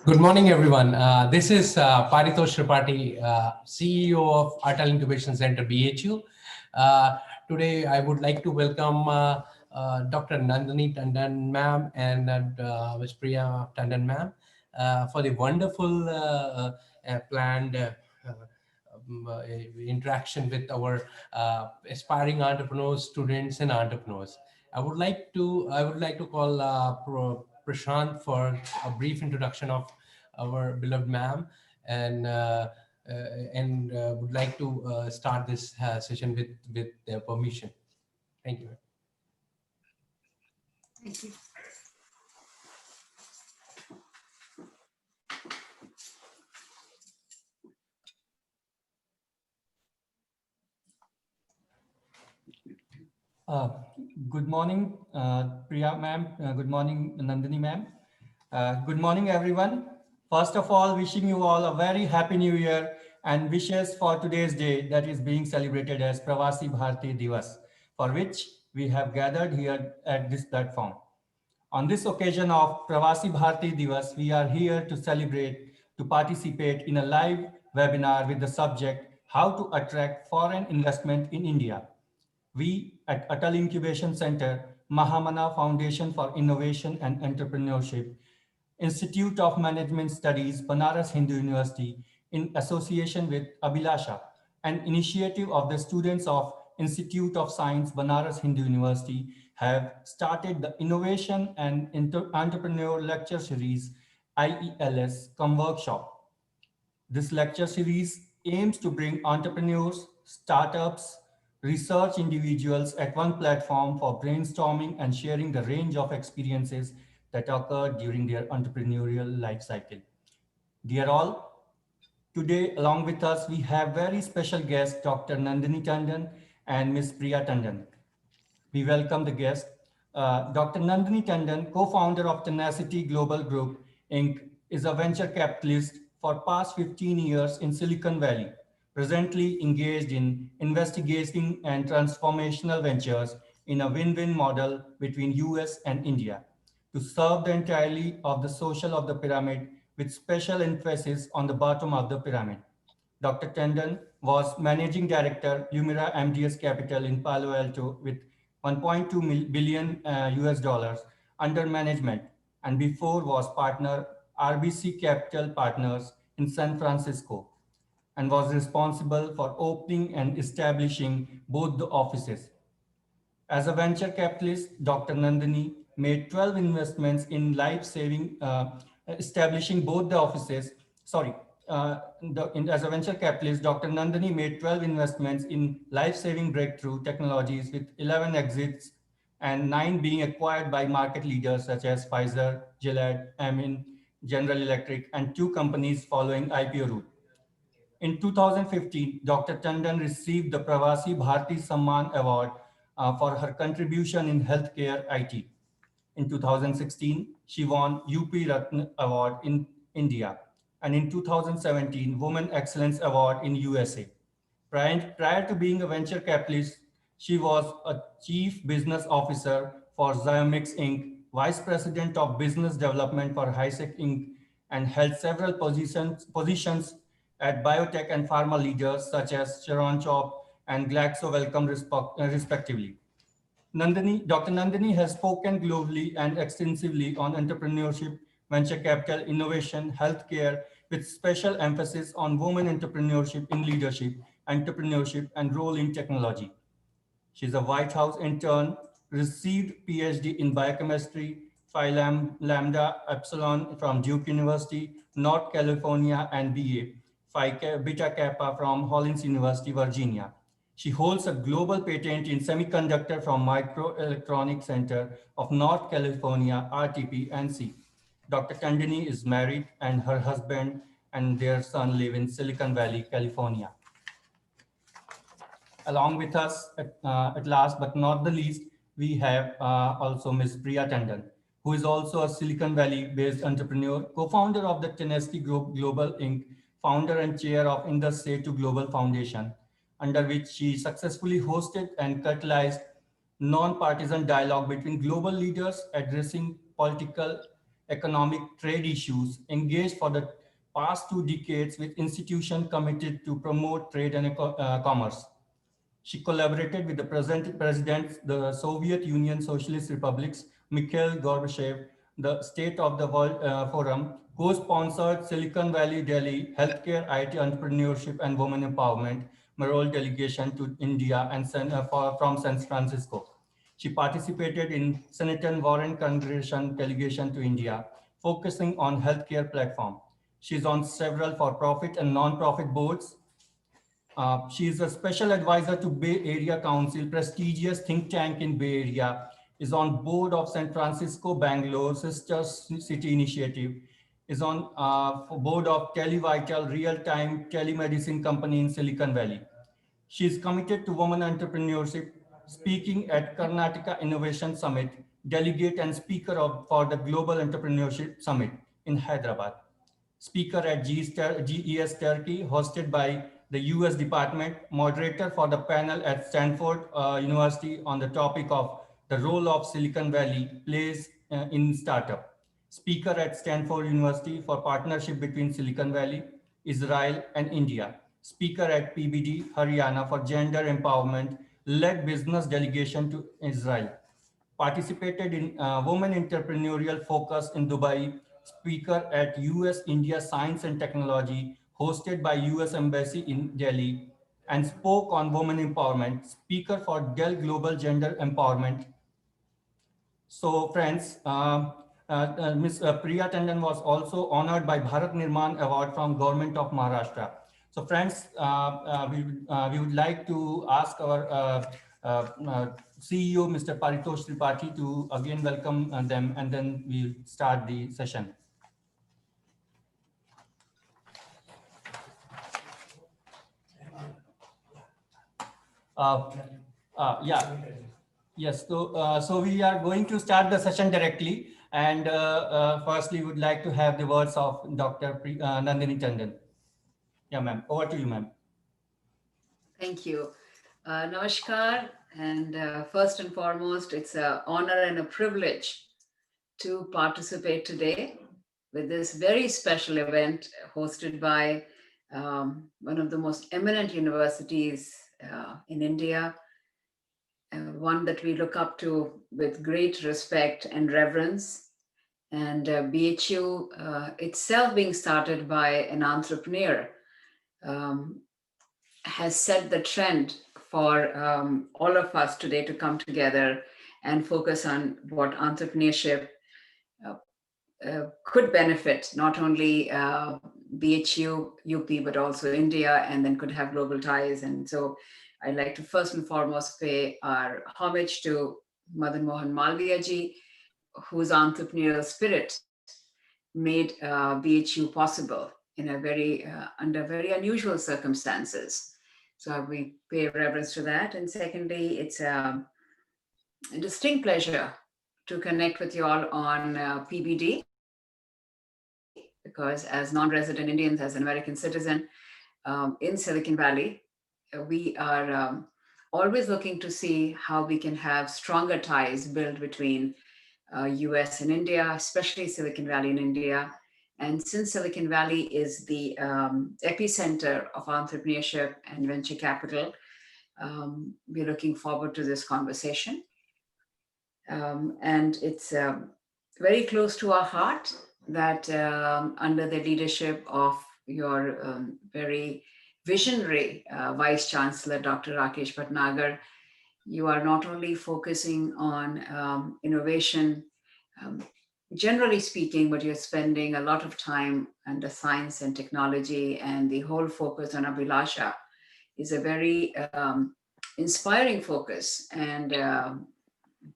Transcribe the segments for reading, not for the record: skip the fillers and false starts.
Good morning, everyone. This is Paritosh Tripathi, CEO of Atal Incubation Center, BHU. Today, I would like to welcome Dr. Nandini Tandon, ma'am, and Ms. Priya Tandon, ma'am, for the wonderful planned interaction with our aspiring entrepreneurs, students, and entrepreneurs. I would like to call Prashant for a brief introduction of our beloved ma'am, and would like to start this session with their permission. Thank you. Thank you. Good morning, Priya ma'am. Good morning, Nandini ma'am. Good morning, everyone. First of all, wishing you all a very happy new year and wishes for today's day that is being celebrated as Pravasi Bharati Divas, for which we have gathered here at this platform. On this occasion of Pravasi Bharati Divas, we are here to celebrate, to participate in a live webinar with the subject, How to Attract Foreign Investment in India. We at Atal Incubation Center, Mahamana Foundation for Innovation and Entrepreneurship, Institute of Management Studies, Banaras Hindu University, in association with ABHILASHA, an initiative of the students of Institute of Science, Banaras Hindu University, have started the Innovation and Entrepreneur Lecture Series, IELS, Come Workshop. This lecture series aims to bring entrepreneurs, startups, research individuals at one platform for brainstorming and sharing the range of experiences that occur during their entrepreneurial life cycle. Dear all, today along with us, we have very special guests, Dr. Nandini Tandon and Ms. Priya Tandon. We welcome the guest. Dr. Nandini Tandon, co-founder of Tenacity Global Group, Inc., is a venture capitalist for past 15 years in Silicon Valley, presently engaged in investigating and transformational ventures in a win-win model between US and India to serve the entirety of the social of the pyramid with special emphasis on the bottom of the pyramid. Dr. Tandon was managing director, Lumira MDS Capital in Palo Alto with 1.2 billion US dollars under management, and before was partner RBC Capital Partners in San Francisco, and was responsible for opening and establishing both the offices. As a venture capitalist, Dr. Nandini made 12 investments in life-saving, establishing both the offices. As a venture capitalist, Dr. Nandini made 12 investments in life-saving breakthrough technologies with 11 exits and 9 being acquired by market leaders such as Pfizer, Gillette, Amin, General Electric, and 2 companies following IPO route. In 2015, Dr. Tandon received the Pravasi Bharati Samman Award for her contribution in healthcare IT. In 2016, she won UP Ratna Award in India, and in 2017, Women Excellence Award in USA. Prior to being a venture capitalist, she was a chief business officer for Xiomix Inc., vice president of business development for Hisec Inc., and held several positions at biotech and pharma leaders such as Sharon Chop and Glaxo Wellcome respectively. Dr. Nandini has spoken globally and extensively on entrepreneurship, venture capital, innovation, healthcare, with special emphasis on women entrepreneurship in leadership, entrepreneurship, and role in technology. She's a White House intern, received PhD in biochemistry, Phi Lambda Epsilon from Duke University, North California, and BA, Phi Beta Kappa from Hollins University, Virginia. She holds a global patent in semiconductor from Microelectronics Center of North California, RTP, NC. Dr. Tandini is married, and her husband and their son live in Silicon Valley, California. Along with us, at last but not the least, we have also Ms. Priya Tandon, who is also a Silicon Valley-based entrepreneur, co-founder of the Tenacity Group Global Inc., founder and chair of IndUS Setu Global Foundation, under which she successfully hosted and catalyzed non-partisan dialogue between global leaders addressing political economic, trade issues, engaged for the past 2 decades with institutions committed to promote trade and commerce. She collaborated with the present presidents, the Soviet Union Socialist Republics, Mikhail Gorbachev, the State of the World Forum, co-sponsored Silicon Valley Delhi Healthcare, IT Entrepreneurship and Women Empowerment, Marol delegation to India and from San Francisco. She participated in Senator Warren Congregation delegation to India, focusing on healthcare platform. She's on several for-profit and non-profit boards. She is a special advisor to Bay Area Council, prestigious think tank in Bay Area, is on board of San Francisco Bangalore Sister City Initiative, is on board of TeleVital real-time telemedicine company in Silicon Valley. She is committed to women entrepreneurship, speaking at Karnataka Innovation Summit, delegate and speaker for the Global Entrepreneurship Summit in Hyderabad. Speaker at GES Turkey, hosted by the US Department, moderator for the panel at Stanford University on the topic of the role of Silicon Valley plays in startup. Speaker at Stanford University for partnership between Silicon Valley, Israel, and India. Speaker at PBD, Haryana for gender empowerment, led business delegation to Israel. Participated in Women Entrepreneurial Focus in Dubai, speaker at US India Science and Technology, hosted by US Embassy in Delhi, and spoke on women empowerment, speaker for Dell Global Gender Empowerment. So friends, Ms. Priya Tandon was also honored by Bharat Nirman Award from Government of Maharashtra. So friends, we would like to ask our CEO, Mr. Paritosh Tripathi, to again welcome them, and then we'll start the session. Yeah. Yes, so we are going to start the session directly, and firstly, would like to have the words of Dr. Nandini Tandon. Yeah, ma'am. Over to you, ma'am. Thank you. Namaskar, and first and foremost, it's an honor and a privilege to participate today with this very special event hosted by one of the most eminent universities in India, one that we look up to with great respect and reverence. And BHU itself being started by an entrepreneur has set the trend for all of us today to come together and focus on what entrepreneurship could benefit not only BHU, UP, but also India, and then could have global ties. And so I'd like to first and foremost pay our homage to Madan Mohan Malviya ji, whose entrepreneurial spirit made BHU possible in a under very unusual circumstances. So we pay reverence to that. And secondly, it's a distinct pleasure to connect with you all on PBD, because as non-resident Indians, as an American citizen in Silicon Valley, we are always looking to see how we can have stronger ties built between US and India, especially Silicon Valley and India. And since Silicon Valley is the epicenter of entrepreneurship and venture capital, we're looking forward to this conversation. And it's very close to our heart that under the leadership of your very visionary Vice Chancellor, Dr. Rakesh Bhatnagar, you are not only focusing on innovation, generally speaking, but you're spending a lot of time under science and technology, and the whole focus on ABHILASHA is a very inspiring focus. And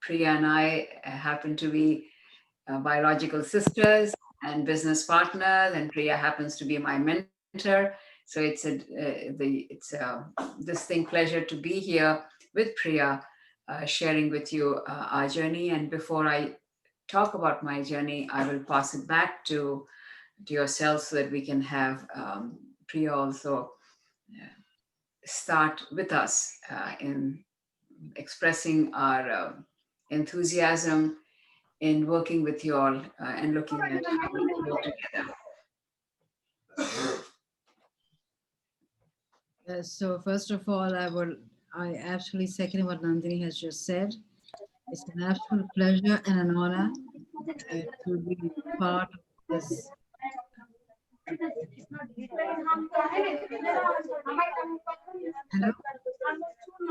Priya and I happen to be biological sisters and business partners, and Priya happens to be my mentor. So it's a distinct pleasure to be here with Priya, sharing with you our journey. And before I talk about my journey, I will pass it back to yourself so that we can have Priya also start with us in expressing our enthusiasm in working with you all and looking at how we can work together. So first of all, I absolutely second what Nandini has just said. It's an absolute pleasure and an honor to be part of this. Hello?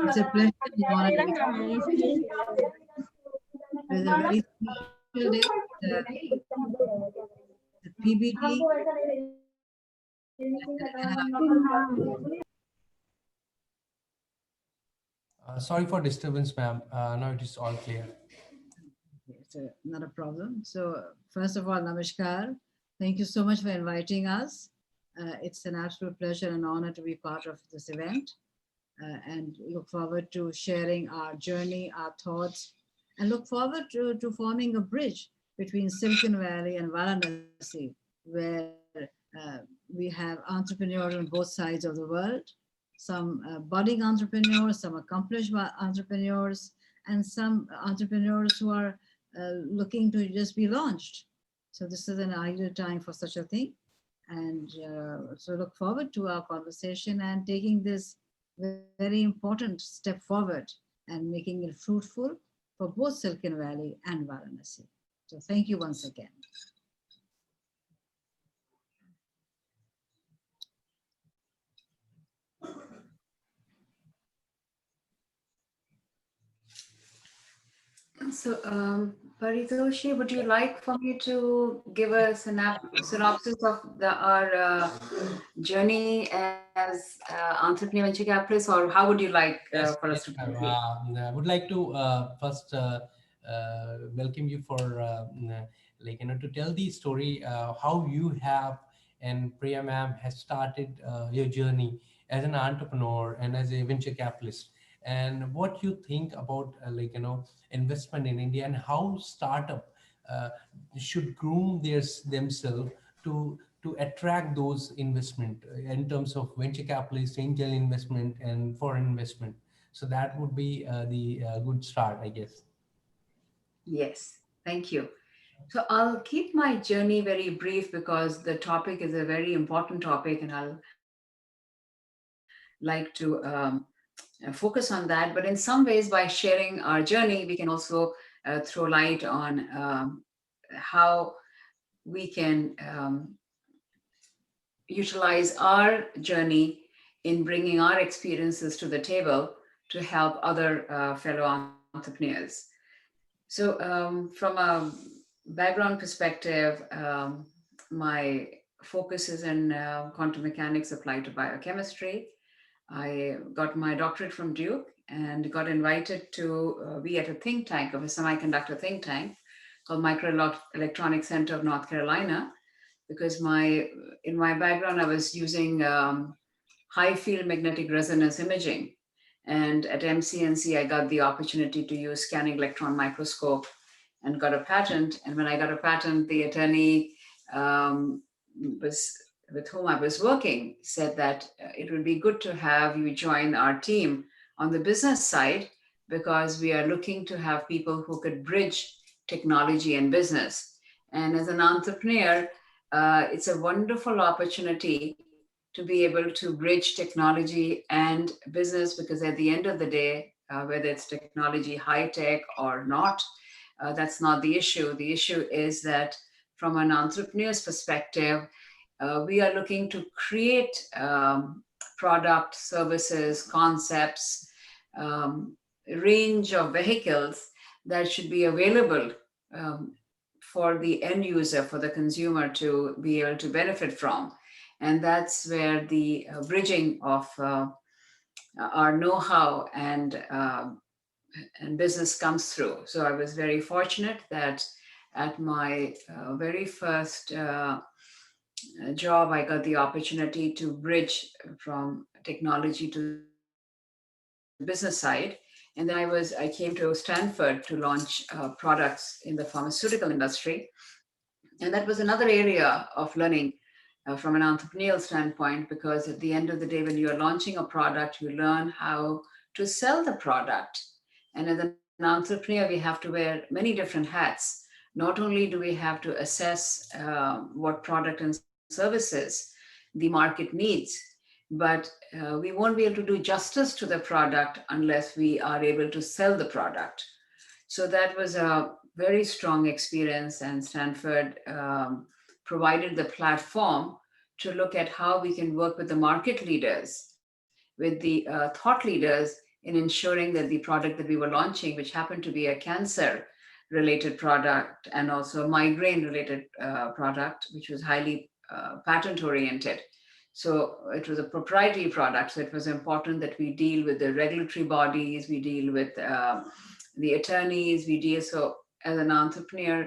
It's a pleasure and honor to be with a very special day, the PBD. Sorry for disturbance, ma'am. Now it is all clear. It's not a problem. So first of all, Namaskar. Thank you so much for inviting us. It's an absolute pleasure and honor to be part of this event and look forward to sharing our journey, our thoughts, and look forward to forming a bridge between Silicon Valley and Varanasi, where we have entrepreneurs on both sides of the world, some budding entrepreneurs, some accomplished entrepreneurs, and some entrepreneurs who are looking to just be launched. So this is an ideal time for such a thing. And so look forward to our conversation and taking this very important step forward and making it fruitful for both Silicon Valley and Varanasi. So thank you once again. So, Paritoshi, would you like for me to give a synopsis of our journey as entrepreneur venture capitalists, or how would you like Yes, for us yes, to ma'am. proceed? I would like to first welcome you for to tell the story how you have and Priya ma'am has started your journey as an entrepreneur and as a venture capitalist, and what you think about investment in India and how startup uh, should groom themselves to attract those investment in terms of venture capitalist, angel investment, and foreign investment. So that would be the good start, I guess. Yes, thank you. So I'll keep my journey very brief because the topic is a very important topic, and I'll like to focus on that. But in some ways, by sharing our journey, we can also throw light on how we can utilize our journey in bringing our experiences to the table to help other fellow entrepreneurs. So, from a background perspective, my focus is in quantum mechanics applied to biochemistry. I got my doctorate from Duke and got invited to be at a think tank, of a semiconductor think tank called Microelectronics Center of North Carolina, because in my background I was using high field magnetic resonance imaging, and at MCNC I got the opportunity to use scanning electron microscope and got a patent. And when I got a patent, the attorney was with whom I was working said that it would be good to have you join our team on the business side, because we are looking to have people who could bridge technology and business. And as an entrepreneur, it's a wonderful opportunity to be able to bridge technology and business, because at the end of the day, whether it's technology, high tech or not, that's not the issue. The issue is that from an entrepreneur's perspective, we are looking to create product, services, concepts, range of vehicles that should be available for the end user, for the consumer to be able to benefit from. And that's where the bridging of our know-how and business comes through. So I was very fortunate that at my very first job, I got the opportunity to bridge from technology to the business side. And then I came to Stanford to launch products in the pharmaceutical industry. And that was another area of learning from an entrepreneurial standpoint, because at the end of the day, when you're launching a product, you learn how to sell the product. And as an entrepreneur, we have to wear many different hats. not only do we have to assess what product and services the market needs, but we won't be able to do justice to the product unless we are able to sell the product. So that was a very strong experience, and Stanford provided the platform to look at how we can work with the market leaders, with the thought leaders in ensuring that the product that we were launching, which happened to be a cancer related product and also a migraine related product, which was highly patent oriented. So it was a proprietary product. So it was important that we deal with the regulatory bodies, we deal with the attorneys, we deal. So as an entrepreneur,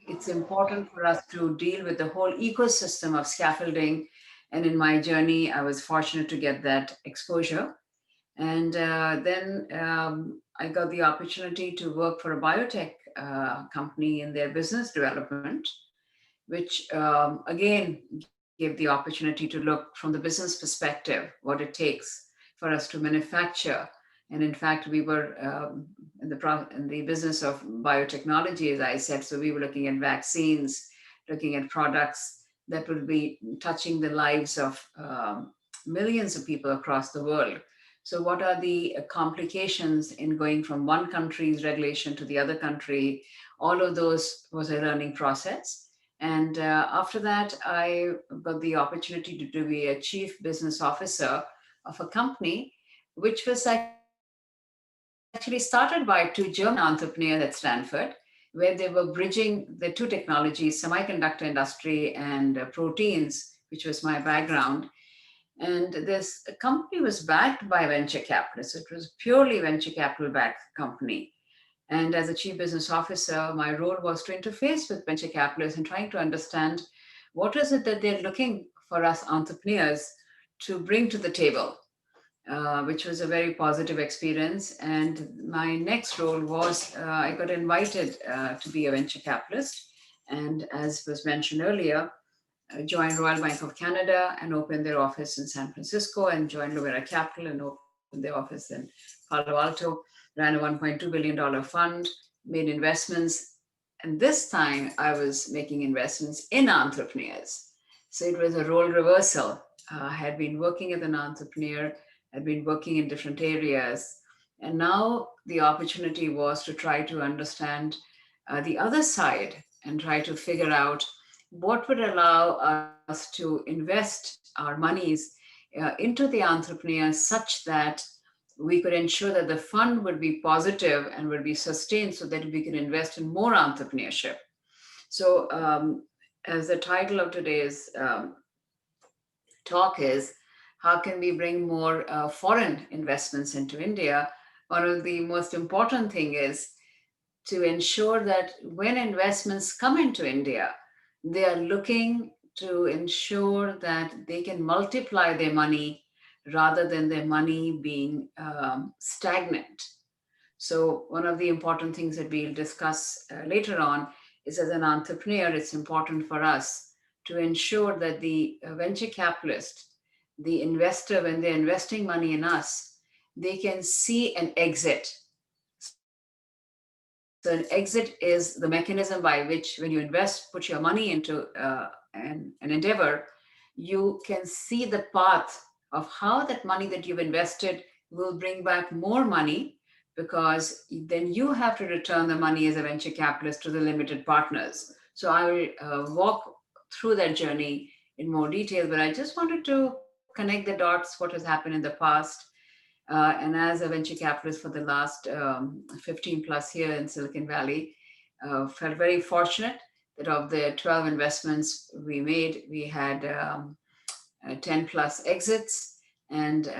it's important for us to deal with the whole ecosystem of scaffolding. And in my journey, I was fortunate to get that exposure. And then I got the opportunity to work for a biotech company in their business development, which again gave the opportunity to look from the business perspective, what it takes for us to manufacture. And in fact, we were in the business of biotechnology, as I said. So we were looking at vaccines, looking at products that would be touching the lives of millions of people across the world. So what are the complications in going from one country's regulation to the other country? All of those was a learning process. And after that, I got the opportunity to be a chief business officer of a company, which was actually started by two German entrepreneurs at Stanford, where they were bridging the two technologies, semiconductor industry and proteins, which was my background. And this company was backed by venture capitalists. It was purely venture capital backed company. And as a chief business officer, my role was to interface with venture capitalists and trying to understand what is it that they're looking for us entrepreneurs to bring to the table, which was a very positive experience. And my next role was I got invited to be a venture capitalist. And as was mentioned earlier, joined Royal Bank of Canada and opened their office in San Francisco, and joined Lumira Capital and opened their office in Palo Alto, ran a $1.2 billion fund, made investments. And this time I was making investments in entrepreneurs. So it was a role reversal. I had been working as an entrepreneur, had been working in different areas. And now the opportunity was to try to understand the other side and try to figure out what would allow us to invest our monies into the entrepreneurs such that we could ensure that the fund would be positive and would be sustained so that we could invest in more entrepreneurship. So as the title of today's talk is, how can we bring more foreign investments into India? One of the most important thing is to ensure that when investments come into India, they are looking to ensure that they can multiply their money rather than their money being stagnant. So one of the important things that we'll discuss later on is, as an entrepreneur, it's important for us to ensure that the venture capitalist, the investor, when they're investing money in us, they can see an exit. So an exit is the mechanism by which, when you invest, put your money into an endeavor, you can see the path of how that money that you've invested will bring back more money, because then you have to return the money as a venture capitalist to the limited partners. So I will walk through that journey in more detail, but I just wanted to connect the dots, what has happened in the past. And as a venture capitalist for the last 15 plus years in Silicon Valley, felt very fortunate that of the 12 investments we made, we had 10 plus exits, and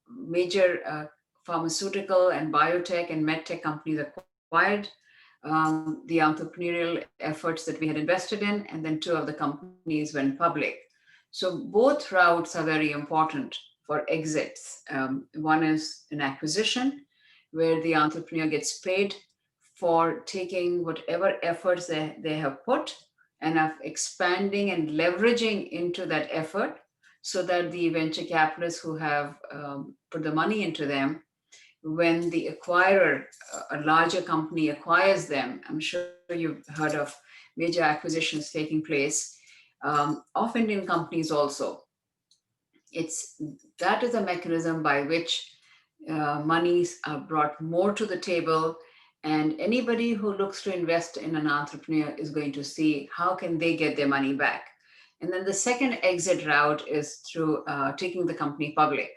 major pharmaceutical and biotech and medtech companies acquired the entrepreneurial efforts that we had invested in, and then 2 of the companies went public. So both routes are very important for exits. One is an acquisition, where the entrepreneur gets paid for taking whatever efforts they have put and of expanding and leveraging into that effort, so that the venture capitalists who have put the money into them when the acquirer, a larger company acquires them, I'm sure you've heard of major acquisitions taking place of Indian companies also. That is a mechanism by which monies are brought more to the table, and anybody who looks to invest in an entrepreneur is going to see how can they get their money back. And then the second exit route is through taking the company public.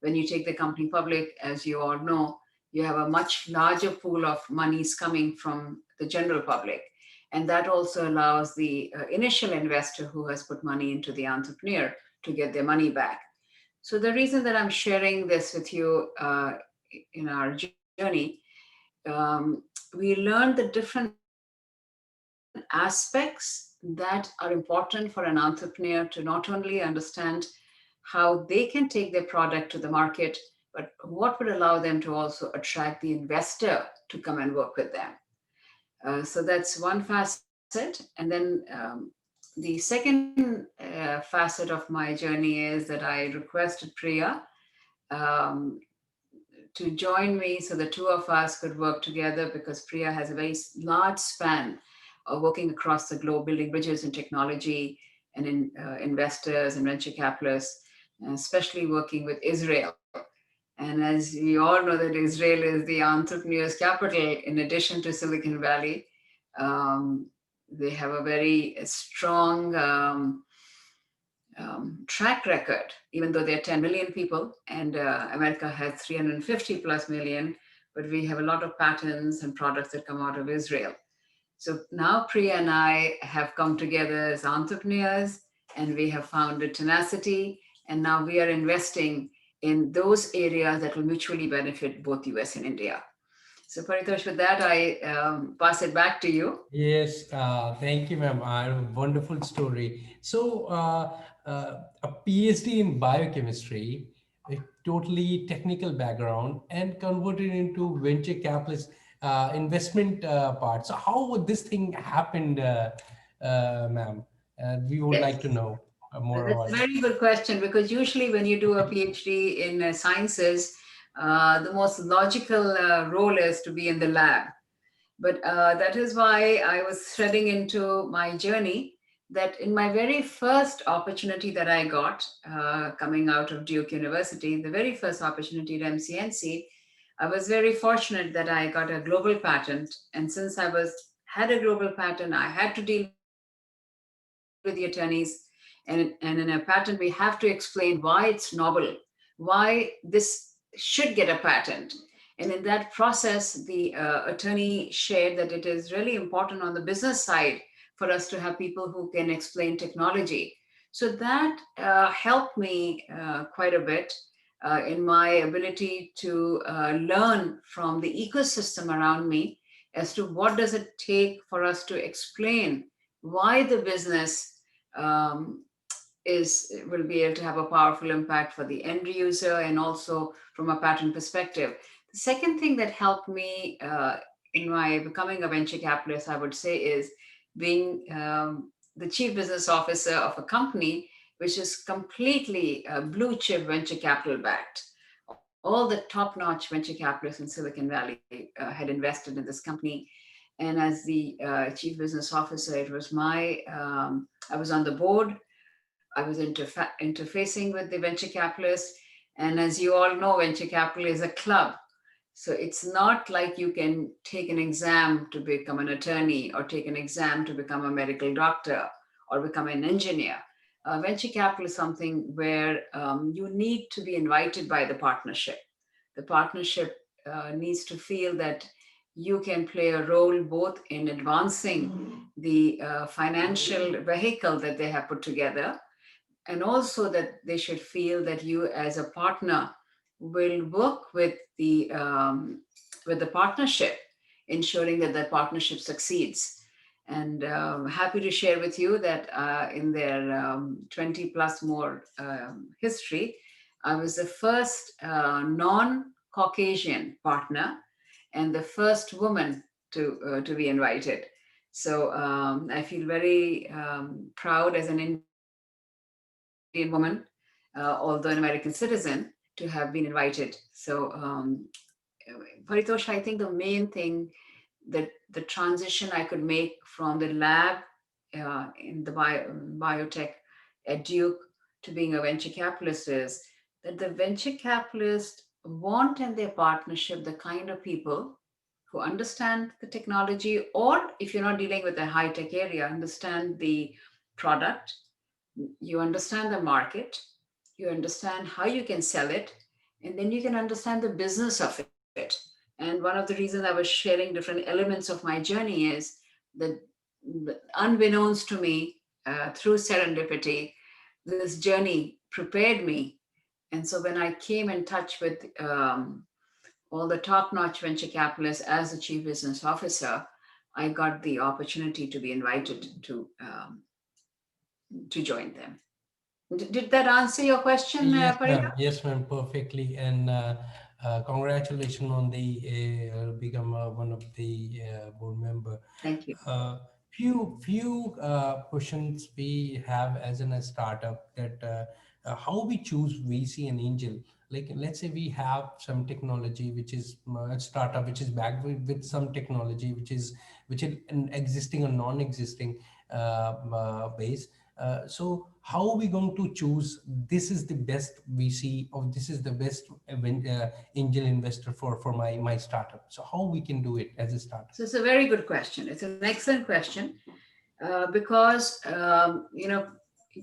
When you take the company public, as you all know, you have a much larger pool of monies coming from the general public. And that also allows the initial investor who has put money into the entrepreneur to get their money back. So the reason that I'm sharing this with you in our journey, we learned the different aspects that are important for an entrepreneur to not only understand how they can take their product to the market, but what would allow them to also attract the investor to come and work with them. So that's one facet. And then the second facet of my journey is that I requested Priya to join me so the two of us could work together, because Priya has a very large span of working across the globe, building bridges in technology and in investors and venture capitalists, especially working with Israel. And as we all know that Israel is the entrepreneur's capital, in addition to Silicon Valley, they have a very strong track record, even though there are 10 million people and America has 350 plus million, but we have a lot of patents and products that come out of Israel. So now Priya and I have come together as entrepreneurs, and we have founded Tenacity, and now we are investing in those areas that will mutually benefit both US and India. So Paritosh, with that, I pass it back to you. Yes, thank you, ma'am. Wonderful story. So, a PhD in biochemistry, a totally technical background, and converted into venture capitalist investment part. So, how would this thing happen, ma'am? We would like to Yes. know more That's about a it. very good question, because usually when you do a PhD in sciences, the most logical role is to be in the lab. But that is why I was threading into my journey that in my very first opportunity that I got coming out of Duke University, the very first opportunity at MCNC, I was very fortunate that I got a global patent. And since had a global patent, I had to deal with the attorneys. And in a patent, we have to explain why it's novel, why this should get a patent. And in that process, the attorney shared that it is really important on the business side for us to have people who can explain technology. So that helped me quite a bit in my ability to learn from the ecosystem around me as to what does it take for us to explain why the business will be able to have a powerful impact for the end user and also from a patent perspective. The second thing that helped me in my becoming a venture capitalist, I would say, is being the chief business officer of a company which is completely blue chip venture capital backed. All the top-notch venture capitalists in Silicon Valley had invested in this company. And as the chief business officer, it was I was on the board. I was interfacing with the venture capitalists. And as you all know, venture capital is a club. So it's not like you can take an exam to become an attorney or take an exam to become a medical doctor or become an engineer. Venture capital is something where you need to be invited by the partnership. The partnership needs to feel that you can play a role both in advancing the financial vehicle that they have put together, and also that they should feel that you as a partner will work with the partnership, ensuring that the partnership succeeds. And happy to share with you that in their 20 plus more history, I was the first non-Caucasian partner and the first woman to be invited. So I feel very proud as an Indian woman, although an American citizen, to have been invited. So Paritosh, I think the main thing that the transition I could make from the lab in the biotech at Duke to being a venture capitalist is that the venture capitalists want in their partnership the kind of people who understand the technology, or if you're not dealing with a high tech area, understand the product, you understand the market, you understand how you can sell it, and then you can understand the business of it. And one of the reasons I was sharing different elements of my journey is that, unbeknownst to me, through serendipity, this journey prepared me. And so when I came in touch with all the top-notch venture capitalists as the chief business officer, I got the opportunity to be invited to join them. Did that answer your question, Yes, Parita? ma'am. Yes, ma'am. Perfectly. And congratulations on the become one of the board member. Thank you. Few questions we have as in a startup, that how we choose VC and angel. Like, let's say we have some technology which is a startup which is backed with some technology which is an existing or non-existing base. So how are we going to choose this is the best VC, or this is the best angel investor for my startup? So how we can do it as a startup? So it's a very good question. It's an excellent question because,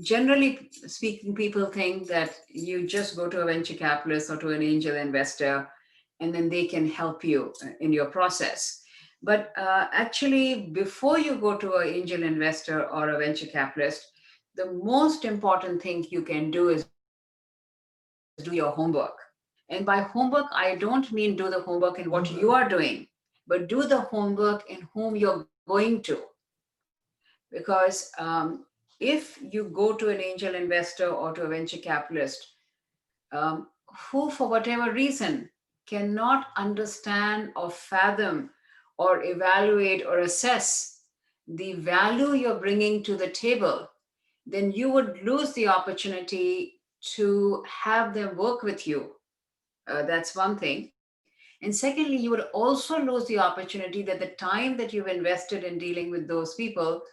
generally speaking, people think that you just go to a venture capitalist or to an angel investor and then they can help you in your process. But actually, before you go to an angel investor or a venture capitalist, the most important thing you can do is do your homework. And by homework, I don't mean do the homework in what you are doing, but do the homework in whom you're going to. Because if you go to an angel investor or to a venture capitalist who, for whatever reason, cannot understand or fathom or evaluate or assess the value you're bringing to the table, then you would lose the opportunity to have them work with you. That's one thing. And secondly, you would also lose the opportunity that the time that you've invested in dealing with those people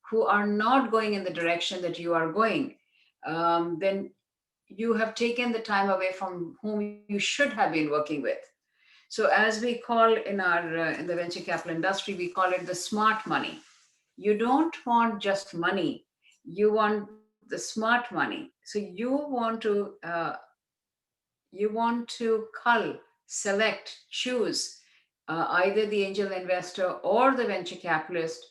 who are not going in the direction that you are going, then you have taken the time away from whom you should have been working with. So, as we call in our in the venture capital industry, we call it the smart money. You don't want just money; you want the smart money. So you want to cull, select, choose either the angel investor or the venture capitalist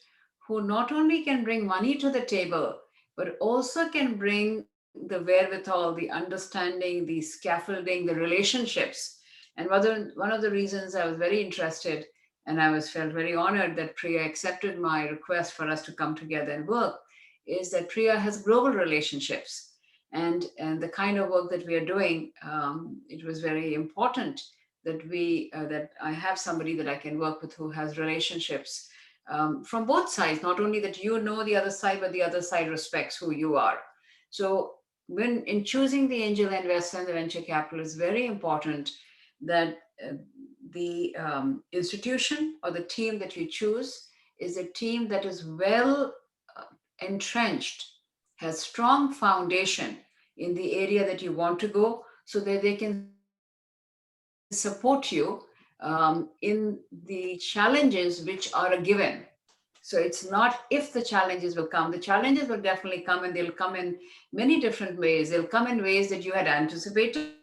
who not only can bring money to the table, but also can bring the wherewithal, the understanding, the scaffolding, the relationships. And one of the reasons I was very interested and I was felt very honored that Priya accepted my request for us to come together and work is that Priya has global relationships. And the kind of work that we are doing, it was very important that that I have somebody that I can work with who has relationships from both sides. Not only that you know the other side, but the other side respects who you are. So when in choosing the angel investor and the venture capital, it's very important that the institution or the team that you choose is a team that is well entrenched, has strong foundation in the area that you want to go, so that they can support you in the challenges which are a given. So it's not if the challenges will come. The challenges will definitely come, and they'll come in many different ways. They'll come in ways that you had anticipated,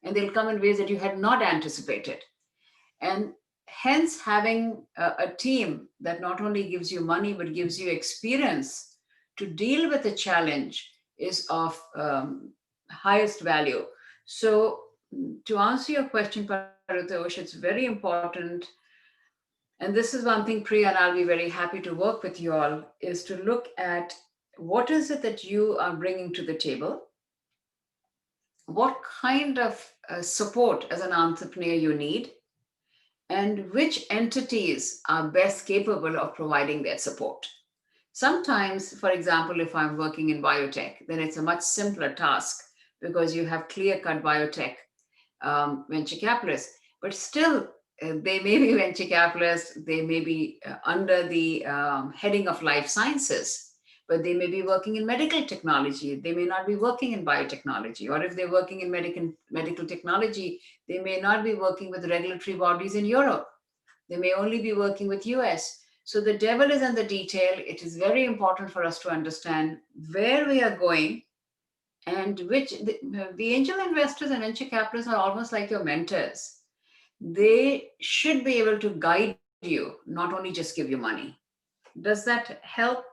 and they'll come in ways that you had not anticipated. And hence, having a team that not only gives you money, but gives you experience to deal with a challenge is of highest value. So, to answer your question, Paritosh, it's very important. And this is one thing, Priya, and I'll be very happy to work with you all, is to look at what is it that you are bringing to the table, what kind of support as an entrepreneur you need, and which entities are best capable of providing that support. Sometimes, for example, if I'm working in biotech, then it's a much simpler task because you have clear-cut biotech venture capitalists. but still they may be venture capitalists, they may be under the heading of life sciences, but they may be working in medical technology, they may not be working in biotechnology, or if they're working in medical technology, they may not be working with regulatory bodies in Europe, they may only be working with US. So the devil is in the detail. It is very important for us to understand where we are going, and which the angel investors and venture capitalists are almost like your mentors. They should be able to guide you, not only just give you money. Does that help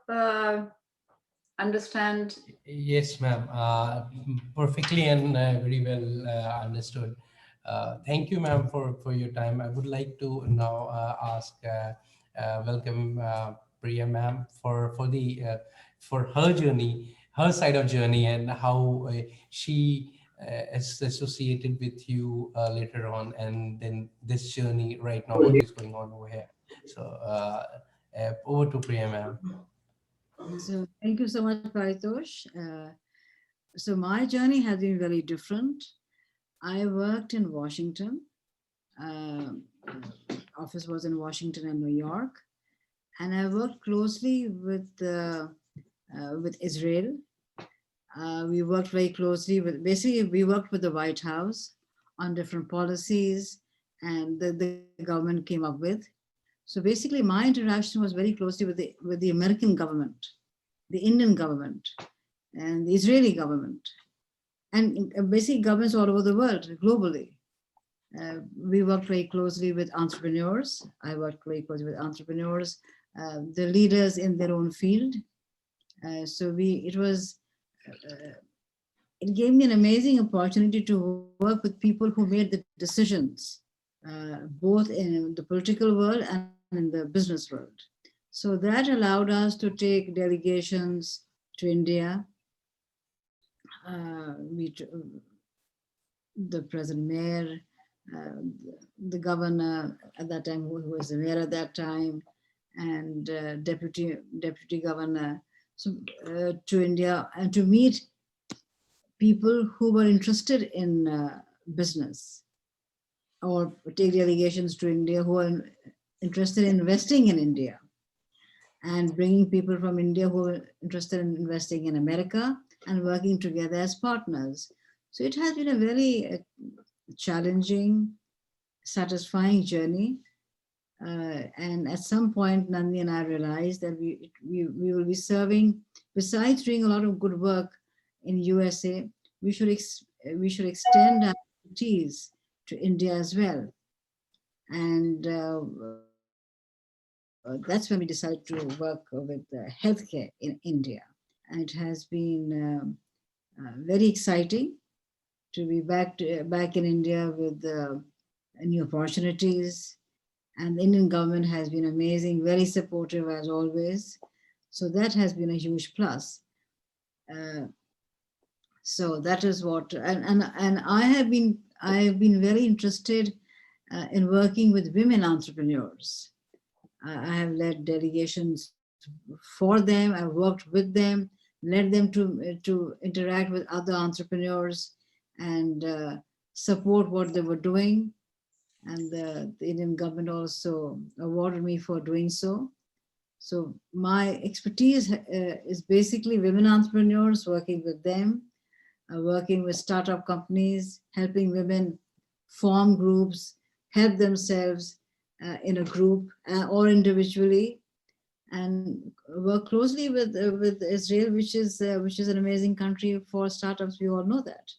understand? Yes, ma'am. Perfectly and very well understood. Thank you, ma'am, for your time. I would like to now welcome Priya, ma'am, for her journey, her side of journey, and how she is associated with you later on, and then this journey right now, what is going on over here. So, over to Priya, ma'am. So thank you so much, Paritosh. So my journey has been very different. I worked in Washington. Uh, Office was in Washington and New York, and I worked closely with Israel. We worked very closely with, basically, we worked with the White House on different policies and the government came up with. So basically, my interaction was very closely with the American government, the Indian government, and the Israeli government, and basically governments all over the world, globally. We worked very closely with entrepreneurs. I worked very closely with entrepreneurs, the leaders in their own field. It gave me an amazing opportunity to work with people who made the decisions, both in the political world and in the business world. So that allowed us to take delegations to India. The present mayor, uh, the governor at that time, who was the mayor at that time, and deputy governor, so to India, and to meet people who were interested in business, or take delegations to India who are interested in investing in India, and bringing people from India who are interested in investing in America and working together as partners. So it has been a very challenging, satisfying journey. And at some point, Nandi and I realized that we will be serving, besides doing a lot of good work in USA, we should extend our expertise to India as well. And that's when we decided to work with healthcare in India. And it has been very exciting to be back in India with new opportunities. And the Indian government has been amazing, very supportive as always. So that has been a huge plus. So that is what, and I have been very interested in working with women entrepreneurs. I have led delegations for them. I worked with them, led them to interact with other entrepreneurs and support what they were doing. And the Indian government also awarded me for doing so. So my expertise is basically women entrepreneurs, working with them, working with startup companies, helping women form groups, help themselves in a group or individually, and work closely with Israel, which is an amazing country for startups. We all know that.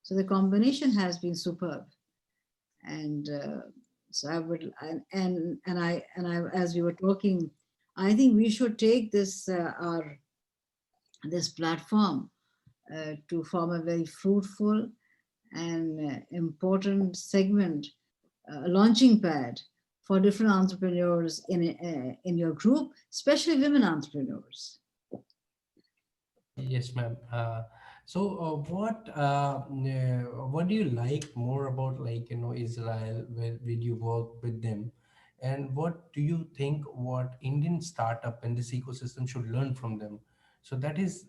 So the combination has been superb. And so I would, and I, as we were talking, I think we should take this this platform to form a very fruitful and important segment, launching pad for different entrepreneurs in your group, especially women entrepreneurs. Yes, ma'am. What do you like more about, like, Israel, where did you work with them, and what do you think what Indian startup and this ecosystem should learn from them? So that is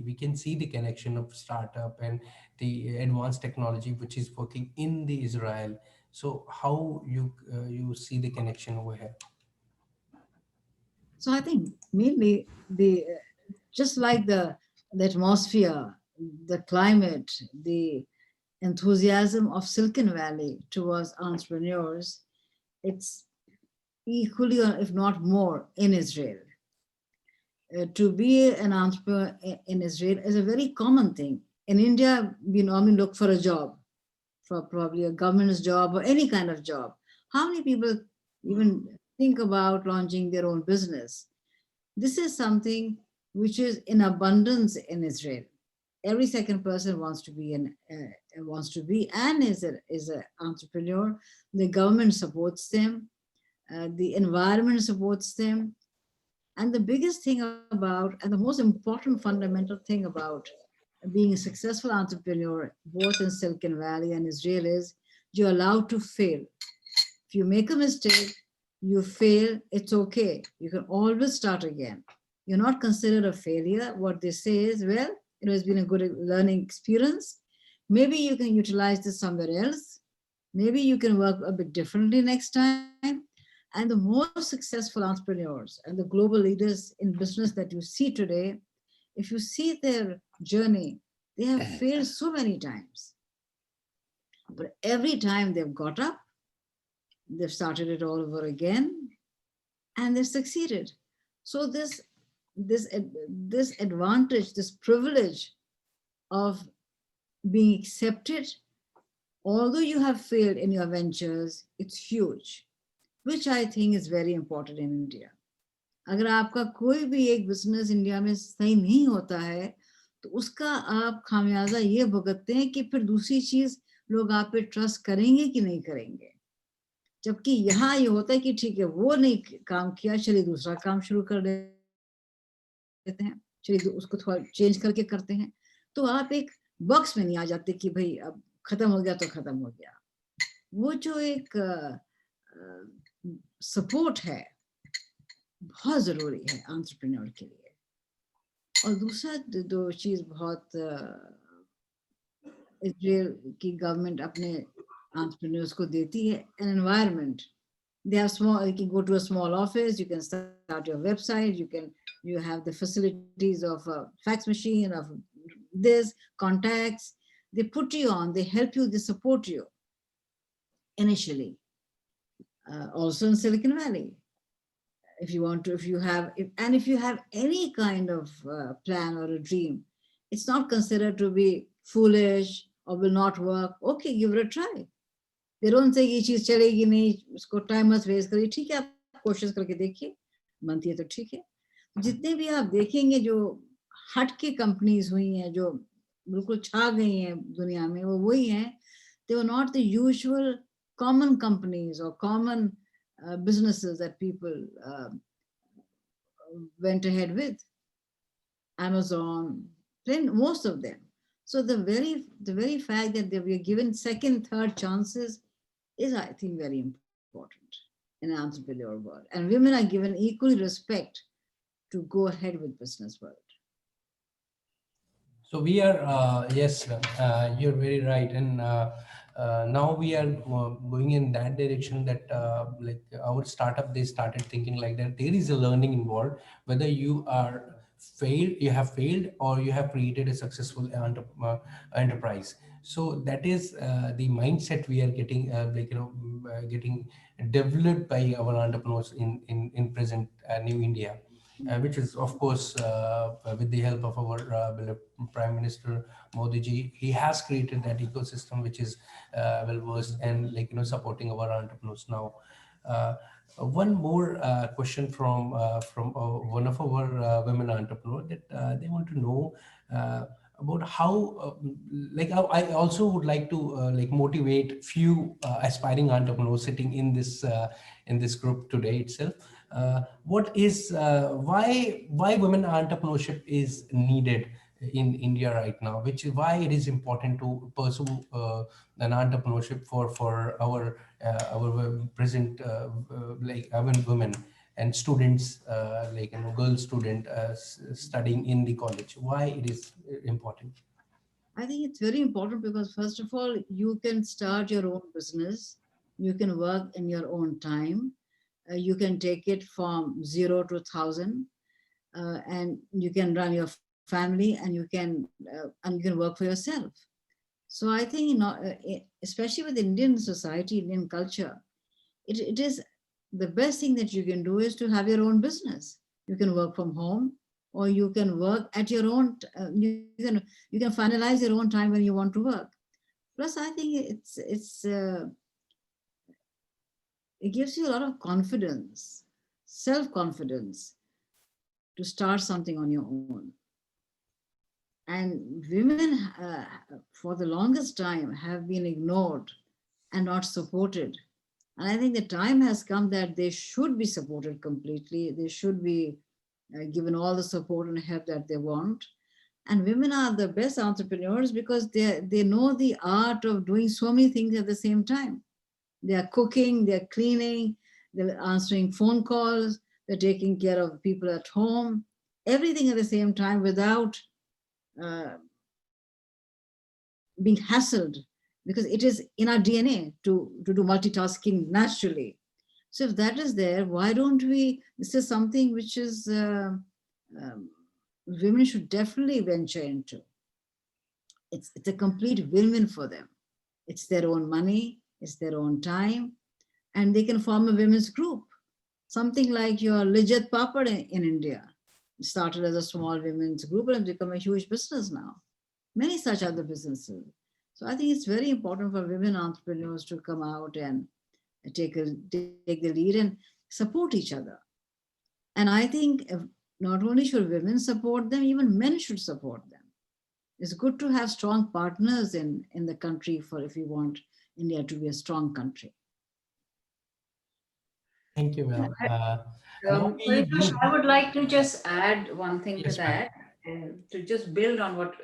we can see the connection of startup and the advanced technology which is working in the Israel. So how you see the connection over here? So I think mainly the just like the atmosphere, the climate, the enthusiasm of Silicon Valley towards entrepreneurs, it's equally, or if not more, in Israel. To be an entrepreneur in Israel is a very common thing. In India, we normally look for a job, for probably a government's job or any kind of job. How many people even think about launching their own business? This is something which is in abundance in Israel. Every second person wants to be and is an entrepreneur. The government supports them. The environment supports them. And the biggest thing about, and the most important fundamental thing about being a successful entrepreneur, both in Silicon Valley and Israel, is you're allowed to fail. If you make a mistake, you fail, it's okay. You can always start again. You're not considered a failure. What they say is, well, it has been a good learning experience. Maybe you can utilize this somewhere else. Maybe you can work a bit differently next time. And the most successful entrepreneurs and the global leaders in business that you see today, if you see their journey, they have failed so many times. But every time they've got up, they've started it all over again, and they've succeeded. So this advantage, this privilege of being accepted, although you have failed in your ventures, it's huge, which I think is very important in India. अगर आपका कोई भी एक business India में सही नहीं होता है, तो उसका आप खामियाजा ये भुगतते हैं कि फिर दूसरी चीज लोग आप पे ट्रस्ट करेंगे कि नहीं करेंगे. जबकि यहाँ ये होता है कि ठीक है, वो नहीं काम किया, चलिए दूसरा काम शुरू कर देते हैं, चलिए उसको थोड़ा चेंज करके करते हैं. तो आप एक बॉक्स में नहीं आ जाते कि भाई अब खत्म हो गया तो खत्म हो गया. वो जो एक सपोर्ट है बहुत जरूरी है एंटरप्रेन्योर के लिए. और दूसरा दो चीज बहुत इजराइल की गवर्नमेंट अपने एंटरप्रेन्योर्स को देती है, an environment. They have small, you can go to a small office, you can start your website, you have the facilities of a fax machine, of this, contacts. They put you on, they help you, they support you initially. Also in Silicon Valley, if you want to, if you have any kind of plan or a dream, it's not considered to be foolish or will not work. Okay, give it a try. They don't say ये चीज चलेगी नहीं, उसको time मत waste करिए. ठीक है, आप कोशिश करके देखिए, बनती है तो ठीक है. जितने भी आप देखेंगे जो हट के कंपनीज हुई हैं, जो बिल्कुल छा गई हैं दुनिया में, वो वही हैं. They were not the usual common companies or common businesses that people went ahead with. Amazon, most of them. So the very fact that they were given second, third chances is, I think, very important in an entrepreneur world. And women are given equally respect to go ahead with business world. So we are, yes, you're very right. And now we are going in that direction that like our startup, they started thinking like that. There is a learning involved, whether you have failed or you have created a successful enterprise. So that is the mindset we are getting, getting developed by our entrepreneurs in present New India. Which is, of course, with the help of our beloved Prime Minister Modi ji, he has created that ecosystem which is well versed and supporting our entrepreneurs now. One more question from one of our women entrepreneurs, that they want to know about how I also would like to motivate few aspiring entrepreneurs sitting in this group today itself. What is why women entrepreneurship is needed in India right now, which is why it is important to pursue an entrepreneurship for our present our women, and students, like, girl student studying in the college? Why it is important? I think it's very important because, first of all, you can start your own business. You can work in your own time. You can take it from 0 to 1,000, and you can run your family, and you can work for yourself. So I think, especially with Indian society, Indian culture, it is the best thing that you can do is to have your own business. You can work from home, or you can work at your own. You can finalize your own time when you want to work. Plus, I think it gives you a lot of confidence, self-confidence, to start something on your own. And women, for the longest time, have been ignored and not supported. And I think the time has come that they should be supported completely. They should be given all the support and help that they want. And women are the best entrepreneurs because they know the art of doing so many things at the same time. They are cooking, they're cleaning, they're answering phone calls, they're taking care of people at home, everything at the same time without uh, being hassled, because it is in our DNA to do multitasking naturally. So if that is there, why don't we, this is something which is, women should definitely venture into. It's a complete win-win for them. It's their own money, it's their own time, and they can form a women's group. Something like your Lijjat Papad in India. It started as a small women's group and has become a huge business now. Many such other businesses. So I think it's very important for women entrepreneurs to come out and take the lead and support each other. And I think not only should women support them, even men should support them. It's good to have strong partners in the country for if you want India to be a strong country. Thank you, ma'am. Now we Paritosh, do. I would like to just add one thing to Yes, ma'am. that, to just build on what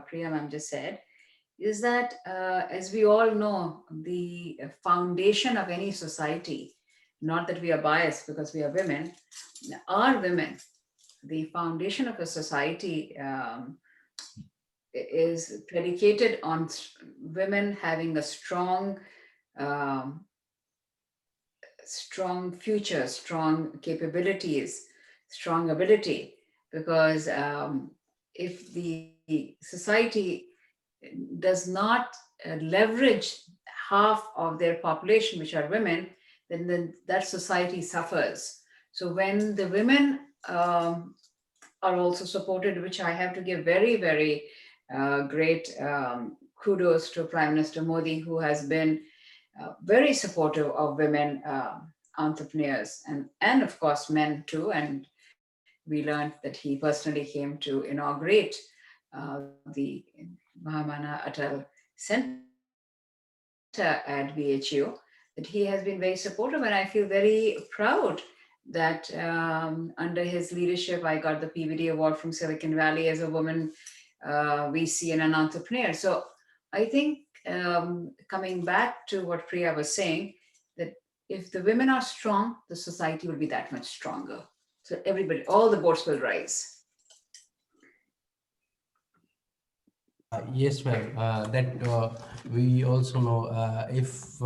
Priya ma'am just said, is that as we all know, the foundation of any society, not that we are biased because we are women, are women. The foundation of a society is predicated on women having a strong, um, strong future, strong capabilities, strong ability. Because if the society does not leverage half of their population, which are women, then that society suffers. So when the women are also supported, which I have to give very, very great kudos to Prime Minister Modi, who has been very supportive of women entrepreneurs and of course men too. And we learned that he personally came to inaugurate the Mahamana Atal Center at BHU, that he has been very supportive, and I feel very proud that under his leadership, I got the PVD award from Silicon Valley as a woman VC and an entrepreneur. So I think coming back to what Priya was saying, that if the women are strong, the society will be that much stronger. So everybody, all the boats will rise. Yes, ma'am. That we also know, if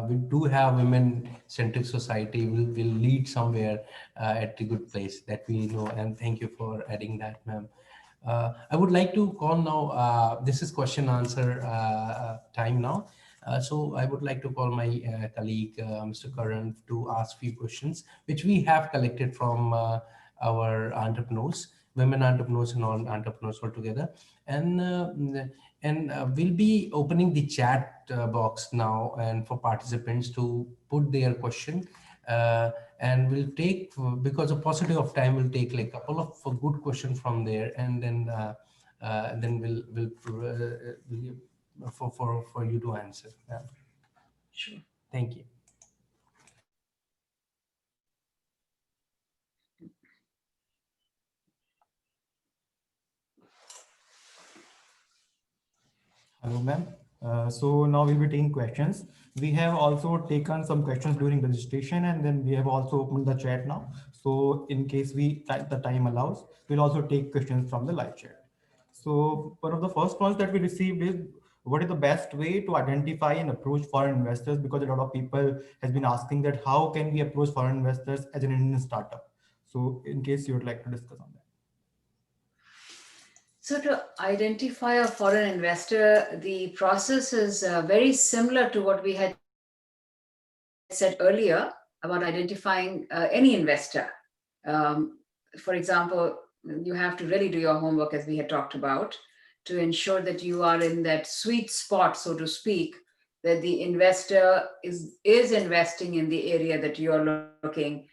we do have women-centric society, will lead somewhere at a good place. That we know, and thank you for adding that, ma'am. I would like to call now. This is question answer time now. So I would like to call my colleague, Mr. Karan, to ask few questions, which we have collected from our entrepreneurs, women entrepreneurs and entrepreneurs altogether. And we'll be opening the chat box now, and for participants to put their question. And we'll take, because of paucity of time, we'll take like a couple of good questions from there, and then we'll for you to answer. Sure. Thank you. Hello, ma'am. So now we'll be taking questions. We have also taken some questions during registration, and then we have also opened the chat now. So in case the time allows, we'll also take questions from the live chat. So one of the first ones that we received is, what is the best way to identify and approach foreign investors? Because a lot of people has been asking that how can we approach foreign investors as an Indian startup? So in case you would like to discuss on that. So to identify a foreign investor, the process is very similar to what we had said earlier about identifying any investor. For example, you have to really do your homework, as we had talked about, to ensure that you are in that sweet spot, so to speak, that the investor is investing in the area that you're looking.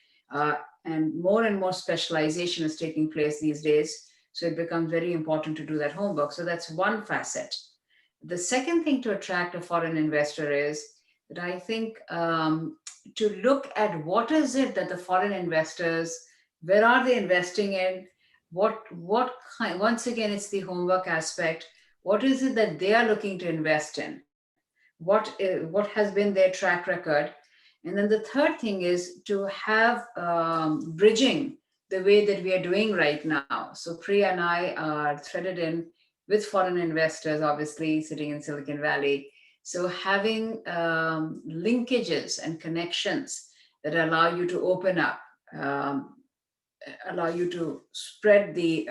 And more specialization is taking place these days. So it becomes very important to do that homework. So that's one facet. The second thing to attract a foreign investor is that I think to look at what is it that the foreign investors, where are they investing in, what kind, once again, it's the homework aspect. What is it that they are looking to invest in? What has been their track record? And then the third thing is to have bridging the way that we are doing right now. So Priya and I are threaded in with foreign investors, obviously sitting in Silicon Valley. So having linkages and connections that allow you to open up, allow you to spread the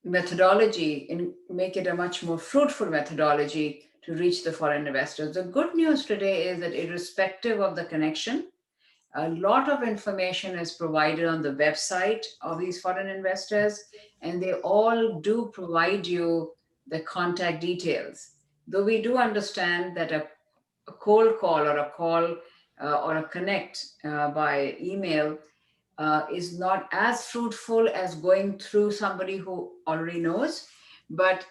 methodology and make it a much more fruitful methodology to reach the foreign investors. The good news today is that irrespective of the connection, a lot of information is provided on the website of these foreign investors, and they all do provide you the contact details. Though we do understand that a cold call or a call or a connect by email is not as fruitful as going through somebody who already knows, but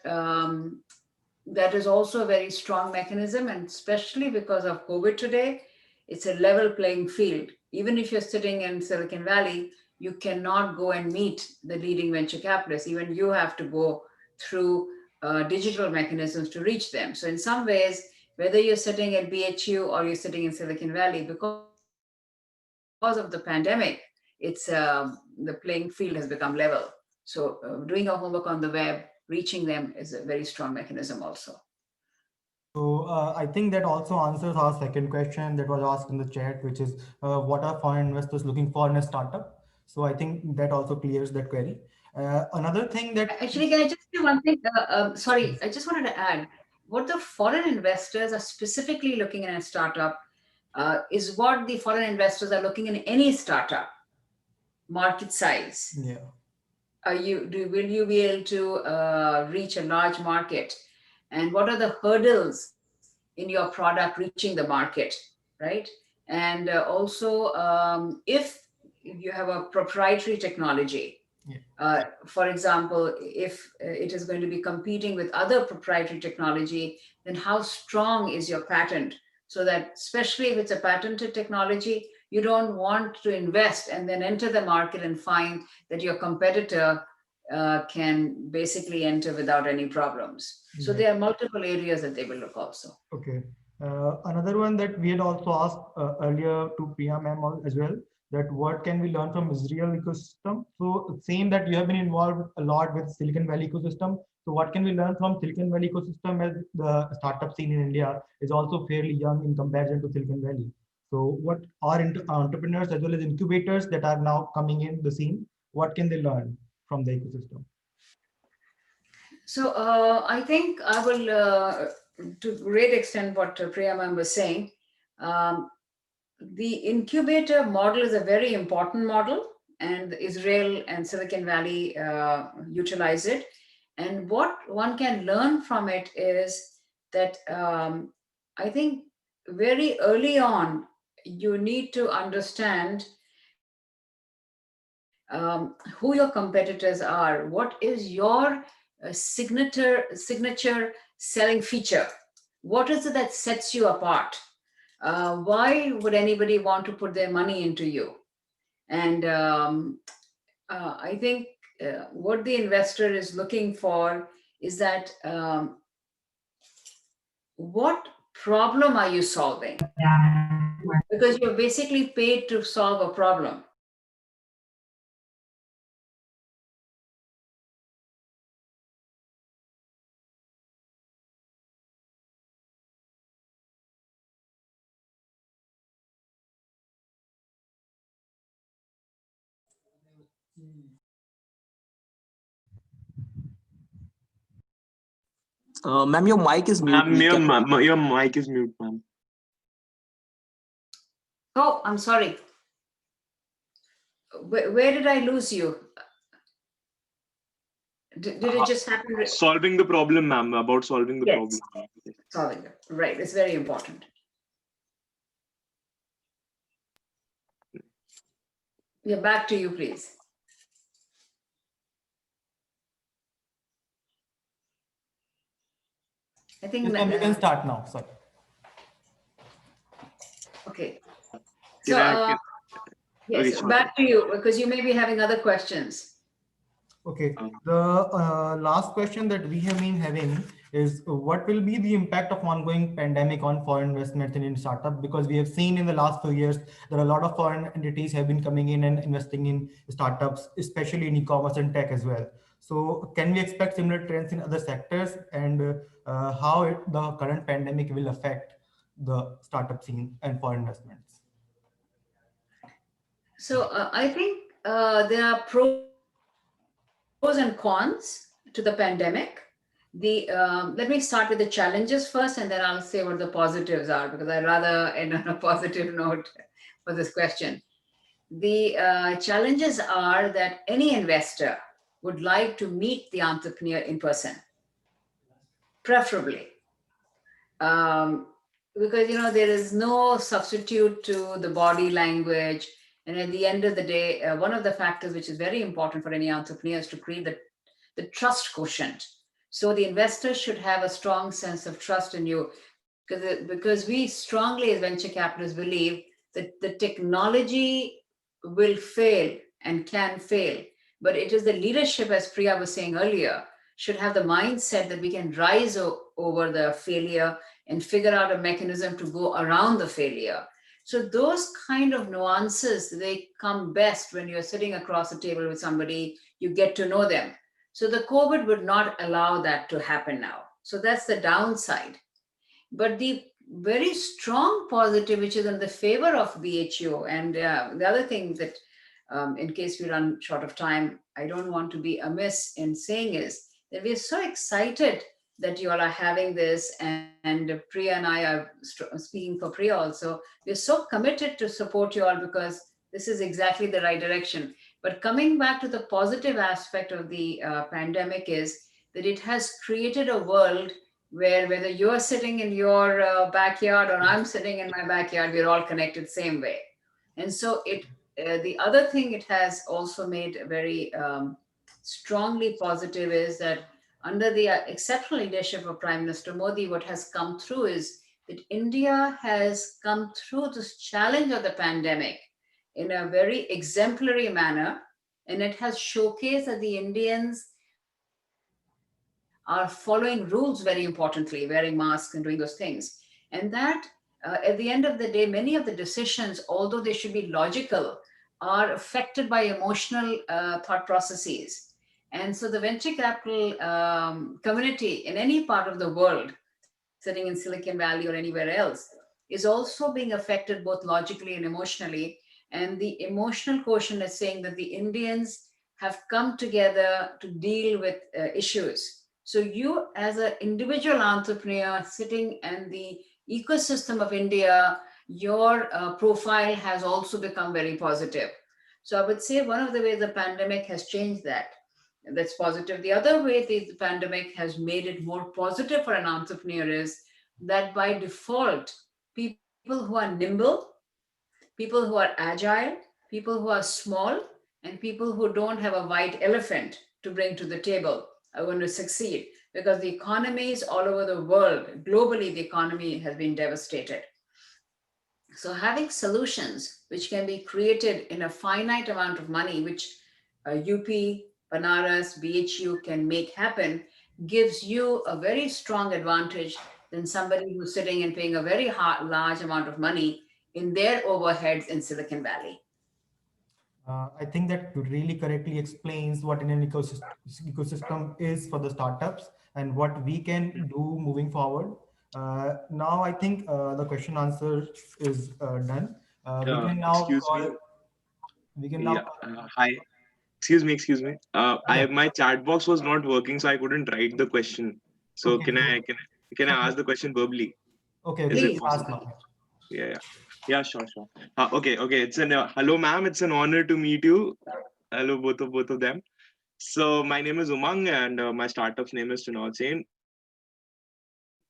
that is also a very strong mechanism, and especially because of COVID today, it's a level playing field. Even if you're sitting in Silicon Valley, you cannot go and meet the leading venture capitalists. Even you have to go through digital mechanisms to reach them. So in some ways, whether you're sitting at BHU or you're sitting in Silicon Valley, because of the pandemic, it's the playing field has become level. So doing your homework on the web, reaching them is a very strong mechanism also. So I think that also answers our second question that was asked in the chat, which is what are foreign investors looking for in a startup? So I think that also clears that query. Another thing that Actually, can I just say one thing? Sorry, I just wanted to add, what the foreign investors are specifically looking at a startup is what the foreign investors are looking in any startup: market size. Yeah. Will you be able to reach a large market? And what are the hurdles in your product reaching the market, right? And also, if you have a proprietary technology, for example, if it is going to be competing with other proprietary technology, then how strong is your patent? So that, especially if it's a patented technology, you don't want to invest and then enter the market and find that your competitor can basically enter without any problems. So there are multiple areas that they will look also. Okay. Another one that we had also asked earlier to Priya ma'am as well, that what can we learn from Israel ecosystem? So same that you have been involved a lot with Silicon Valley ecosystem. So what can we learn from Silicon Valley ecosystem, as the startup scene in India is also fairly young in comparison to Silicon Valley. So what are entrepreneurs as well as incubators that are now coming in the scene, what can they learn from the ecosystem? So I think I will, to a great extent, what Priya ma'am was saying, the incubator model is a very important model, and Israel and Silicon Valley utilize it. And what one can learn from it is that I think very early on, you need to understand who your competitors are. What is your signature selling feature? What is it that sets you apart? Why would anybody want to put their money into you? And I think what the investor is looking for is that what problem are you solving? Because you're basically paid to solve a problem. Ma'am, your mic is mute. Your mic is mute, ma'am. Oh, I'm sorry. Where did I lose you? Did it just happen? Solving the problem, ma'am. About solving the Yes. problem. Solving it. Right. It's very important. Yeah, back to you, please. I think Yes, ma'am, you can start now. Sorry. Okay. Can So, I- yes, sorry. back to you, because you may be having other questions. Okay. The last question that we have been having is what will be the impact of ongoing pandemic on foreign investments in startup? Because we have seen in the last 2 years, there are a lot of foreign entities have been coming in and investing in startups, especially in e-commerce and tech as well. So can we expect similar trends in other sectors, and how the current pandemic will affect the startup scene and foreign investments? So I think there are pros and cons to the pandemic. Let me start with the challenges first, and then I'll say what the positives are, because I'd rather end on a positive note for this question. The challenges are that any investor would like to meet the entrepreneur in person, preferably. Because there is no substitute to the body language, and at the end of the day, one of the factors which is very important for any entrepreneur is to create the trust quotient. So the investors should have a strong sense of trust in you, because we strongly as venture capitalists believe that the technology will fail and can fail, but it is the leadership, as Priya was saying earlier, should have the mindset that we can rise over the failure and figure out a mechanism to go around the failure. So those kind of nuances, they come best when you're sitting across the table with somebody, you get to know them. So the COVID would not allow that to happen now. So that's the downside. But the very strong positive, which is in the favor of BHU, and the other thing that, in case we run short of time, I don't want to be amiss in saying, is that we're so excited that you all are having this, and Priya and I are speaking for Priya also. We're so committed to support you all, because this is exactly the right direction. But coming back to the positive aspect of the pandemic is that it has created a world where, whether you're sitting in your backyard or I'm sitting in my backyard, we're all connected same way. And so the other thing it has also made very strongly positive is that under the exceptional leadership of Prime Minister Modi, what has come through is that India has come through this challenge of the pandemic in a very exemplary manner. And it has showcased that the Indians are following rules very importantly, wearing masks and doing those things. And that, at the end of the day, many of the decisions, although they should be logical, are affected by emotional thought processes. And so the venture capital community in any part of the world, sitting in Silicon Valley or anywhere else, is also being affected both logically and emotionally. And the emotional quotient is saying that the Indians have come together to deal with issues. So you, as an individual entrepreneur sitting in the ecosystem of India, your profile has also become very positive. So I would say one of the ways the pandemic has changed that. That's positive. The other way the pandemic has made it more positive for an entrepreneur is that by default, people who are nimble, people who are agile, people who are small, and people who don't have a white elephant to bring to the table are going to succeed, because the economies all over the world, globally, the economy has been devastated. So having solutions which can be created in a finite amount of money, which UP, Banaras, BHU can make happen, gives you a very strong advantage than somebody who's sitting and paying a very large amount of money in their overheads in Silicon Valley. I think that really correctly explains what an ecosystem is for the startups and what we can do moving forward. Now, I think the question answer is done. We can now Excuse call. me. We can now. Hi. Excuse me. My chat box was not working, so I couldn't write the question. So Okay, can I ask the question verbally? okay, Is it Please. please ask possible? now. Yeah, yeah, yeah. Sure, sure. Okay. It's an hello, ma'am. It's an honor to meet you. Hello, both of them. So my name is Umang, and my startup's name is Tenacity.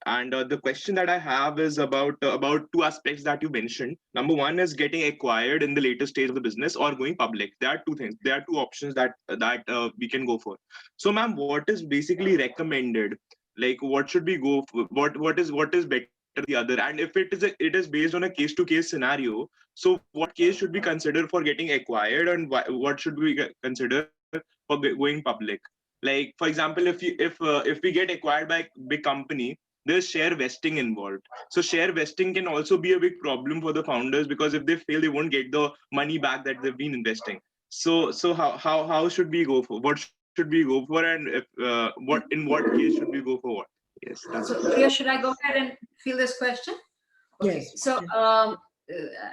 And the question that I have is about two aspects that you mentioned. Number one is getting acquired in the later stage of the business or going public. There are two things. There are two options that we can go for. So, ma'am, what is basically recommended? Like, what should we go for? What is better than the other? And if it is based on a case to case scenario, so what case should we consider for getting acquired, and what should we consider for going public? Like, for example, if we get acquired by a big company, there's share vesting involved. So share vesting can also be a big problem for the founders, because if they fail, they won't get the money back that they've been investing. So how should we go for? What should we go for? And if what case should we go for what? Yes, that's So it. Priya, should I go ahead and field this question? Okay. Yes. So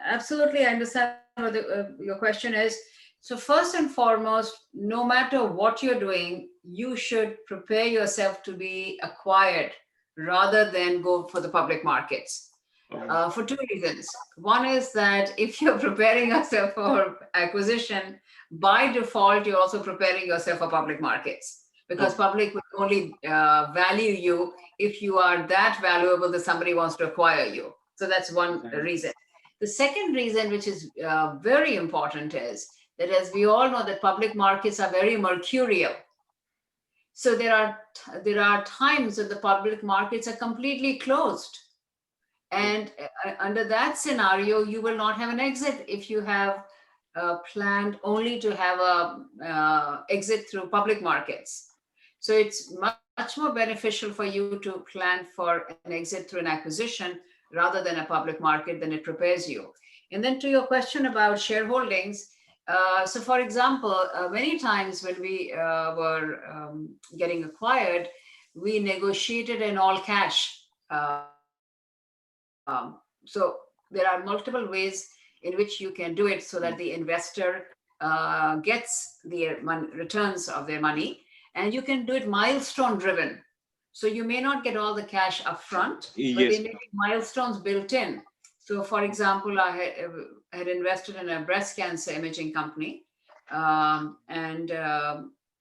absolutely, I understand what your question is. So first and foremost, no matter what you're doing, you should prepare yourself to be acquired rather than go for the public markets. For two reasons. One is that if you're preparing yourself for acquisition, by default, you're also preparing yourself for public markets, because public will only value you if you are that valuable that somebody wants to acquire you. So that's one reason. The second reason, which is very important, is that, as we all know, that public markets are very mercurial. So there are times that the public markets are completely closed. And under that scenario, you will not have an exit if you have planned only to have a exit through public markets. So it's much more beneficial for you to plan for an exit through an acquisition rather than a public market. Then it prepares you. And then to your question about shareholdings, so for example, many times when we were getting acquired, we negotiated an all cash. So there are multiple ways in which you can do it so that the investor gets the returns of their money, and you can do it milestone driven. So you may not get all the cash upfront, but Yes. there may be milestones built in. So for example, I had invested in a breast cancer imaging company, and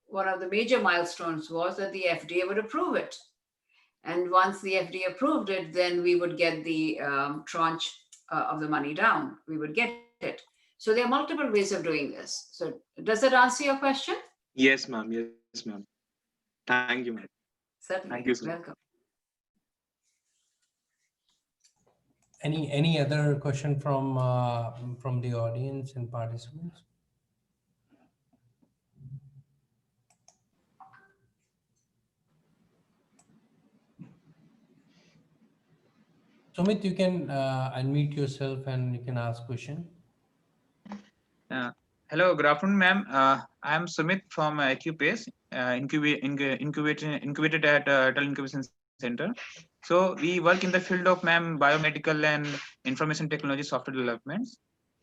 one of the major milestones was that the FDA would approve it. And once the FDA approved it, then we would get the tranche of the money down. We would get it. So there are multiple ways of doing this. So does that answer your question? Yes, ma'am. Yes, ma'am. Thank you, ma'am. Certainly. Thank you, sir. Welcome. Any other question from the audience and participants? Sumit, you can unmute yourself and you can ask question. Hello, good afternoon, ma'am. I am Sumit from IQPACE, incubated at Atal Incubation Center. So we work in the field of, ma'am, biomedical and information technology software developments.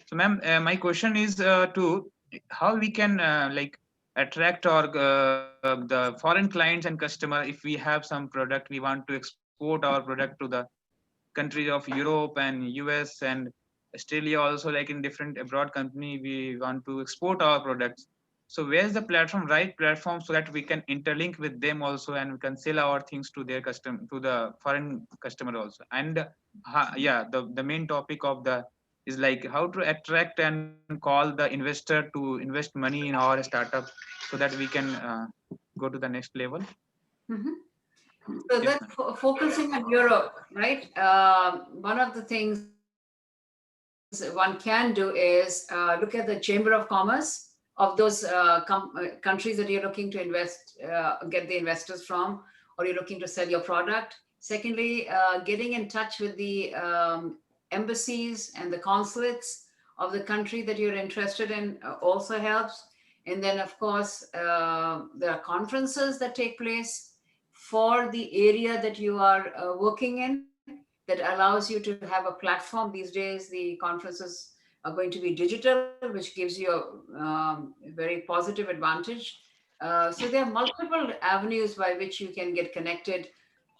So, ma'am, my question is to how we can like attract or the foreign clients and customer if we have some product we want to export our product to the countries of Europe and US and Australia, also like in different abroad company, we want to export our products. So where's the right platform so that we can interlink with them also and we can sell our things to their to the foreign customer also. And yeah, the main topic of is like how to attract and call the investor to invest money in our startup so that we can go to the next level. Mm-hmm. So Yes, that's focusing on Europe, right? One of the things one can do is look at the Chamber of Commerce of those countries that you're looking to invest, get the investors from, or you're looking to sell your product. Secondly, getting in touch with the embassies and the consulates of the country that you're interested in also helps. And then, of course, there are conferences that take place for the area that you are working in that allows you to have a platform. These days, the conferences are going to be digital, which gives you a very positive advantage. So there are multiple avenues by which you can get connected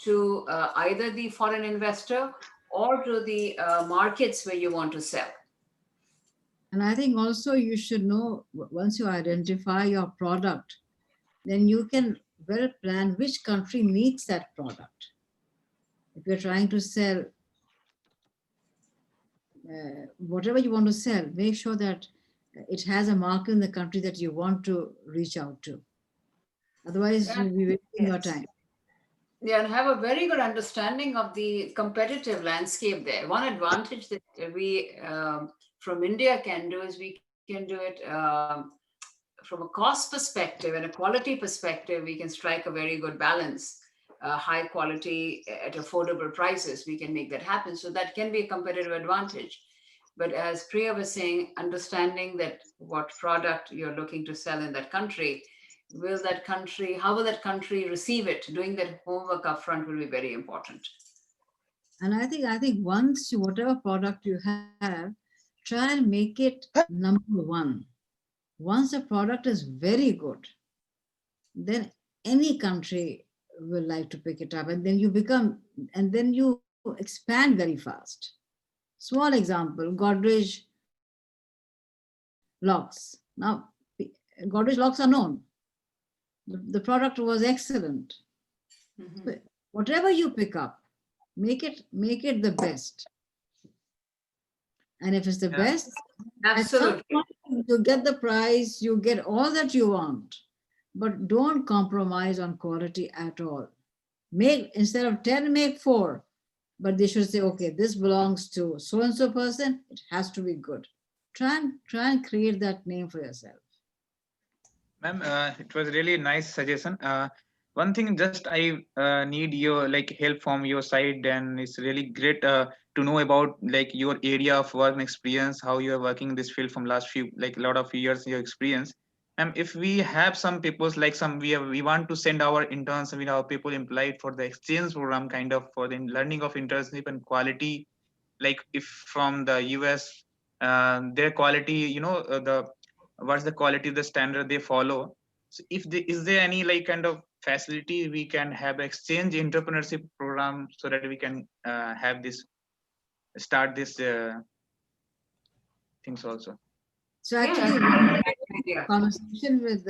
to either the foreign investor or to the markets where you want to sell. And I think also you should know, once you identify your product, then you can well plan which country needs that product. If you're trying to sell whatever you want to sell, make sure that it has a market in the country that you want to reach out to. Otherwise, you'll be wasting your time. Yeah, and have a very good understanding of the competitive landscape there. One advantage that we from India can do is we can do it from a cost perspective and a quality perspective. We can strike a very good balance, high quality at affordable prices. We can make that happen. So that can be a competitive advantage. But as Priya was saying, understanding that what product you're looking to sell in that country, how will that country receive it? Doing that homework upfront will be very important. And I think once whatever product you have, try and make it number one. Once a product is very good, then any country will like to pick it up, and then you expand very fast. Small example, Godrej locks. Now, Godrej locks are known. The product was excellent. Mm-hmm. Whatever you pick up, make it the best. And if it's the best, Absolutely. at some point you get the price, you get all that you want, but don't compromise on quality at all. Instead of 10, make 4. But they should say, okay, this belongs to so-and-so person, it has to be good. Try and create that name for yourself. Ma'am, it was really nice suggestion. One thing just I need your help from your side, and it's really great to know about your area of work and experience, how you are working in this field from last few a lot of years, your experience. And if we have some people we want to send our interns, our people employed for the exchange program, kind of for the learning of internship and quality, if from the US, their quality, what's the quality of the standard they follow. So is there any kind of facility we can have exchange entrepreneurship program so that we can start this things also? So actually, Yeah. conversation with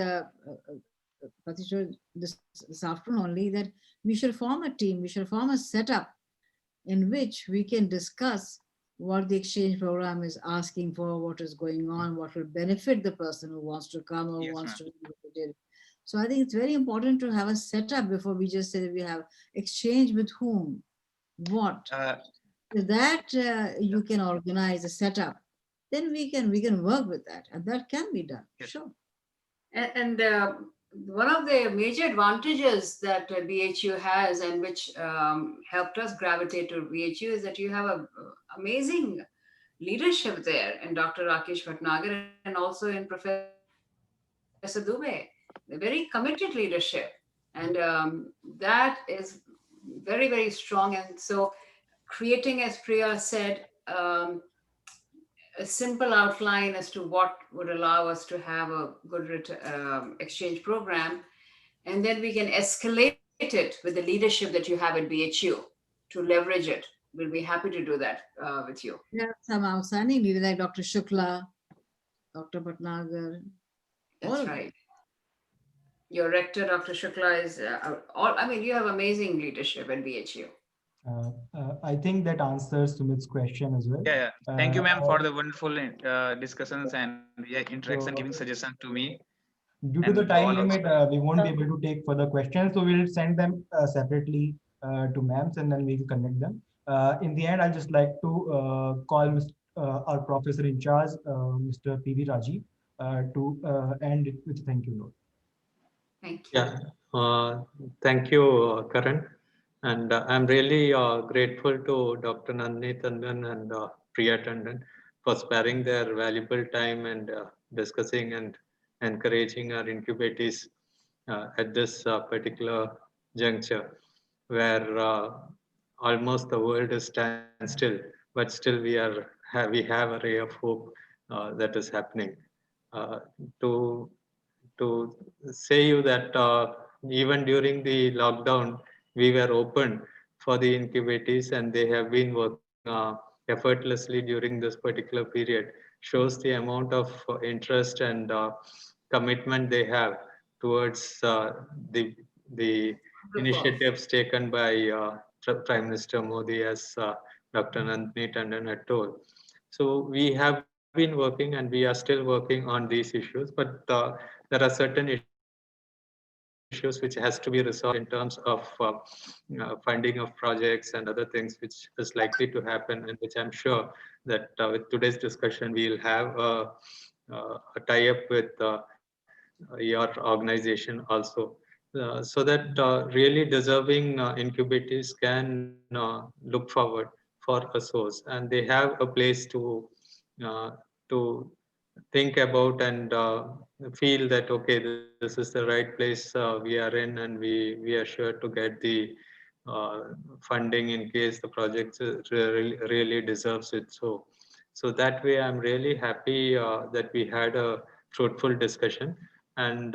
Pratisha this afternoon only, that we should form a team, we should form a setup in which we can discuss what the exchange program is asking for, what is going on, what will benefit the person who wants to come or wants to be visited. So I think it's very important to have a setup before we just say that we have exchange with whom, what. If that you can organize a setup, then we can work with that, and that can be done. Yes. Sure. And one of the major advantages that BHU has, and which helped us gravitate to BHU, is that you have a amazing leadership there in Dr. Rakesh Bhatnagar and also in Professor Dubey. A very committed leadership, and that is very, very strong. And so creating, as Priya said, a simple outline as to what would allow us to have a good exchange program, and then we can escalate it with the leadership that you have at BHU to leverage it. We'll be happy to do that with you. There are some outstanding leaders like Dr. Shukla, Dr. Bhatnagar. That's right. Your rector, Dr. Shukla, is you have amazing leadership at BHU. I think that answers Sumit's question as well. Yeah. Thank you, ma'am, for the wonderful discussions and interaction, giving suggestions to me. Due to the time limit, we won't be able to take further questions, so we'll send them separately to ma'ams, and then we'll connect them. In the end, I'd just like to call our professor in charge, Mr. P.V. Raji, to end it with a thank you note. Thank you. Yeah, thank you, Karan. And I'm really grateful to Dr. Nandini Tandon and Priya Tandon for sparing their valuable time and discussing and encouraging our incubatees at this particular juncture, where almost the world is standstill, but still we are we have a ray of hope that is happening. Uh, to to say you that even during the lockdown, we were open for the incubators, and they have been working effortlessly during this particular period. Shows the amount of interest and commitment they have towards the the Wonderful. initiatives taken by Prime Minister Modi, as Dr. Nandini Tandon had told. So we have been working, and we are still working on these issues, but there are certain issues which has to be resolved in terms of funding of projects and other things which is likely to happen, and which I'm sure that with today's discussion we'll have a tie-up with your organization also, so that really deserving incubators can look forward for a source, and they have a place uh, to think about and feel that okay, this is the right place we are in, and we are sure to get the funding in case the project really deserves it. So that way I'm really happy that we had a fruitful discussion, and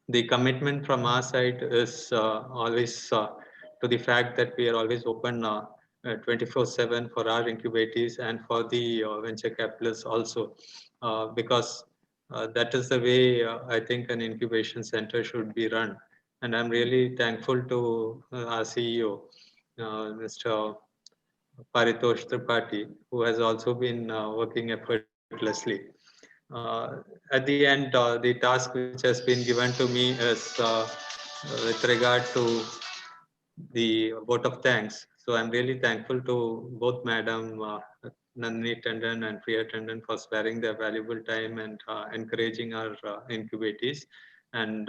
the commitment from our side is always to the fact that we are always open 24/7 for our incubators and for the venture capitalists also, because that is the way I think an incubation center should be run. And I'm really thankful to our CEO, Mr. Paritosh Tripathi, who has also been working effortlessly. At the end, the task which has been given to me is with regard to the vote of thanks. So I'm really thankful to both Madam Nandini Tandon and Priya Tandon for sparing their valuable time and encouraging our incubators, and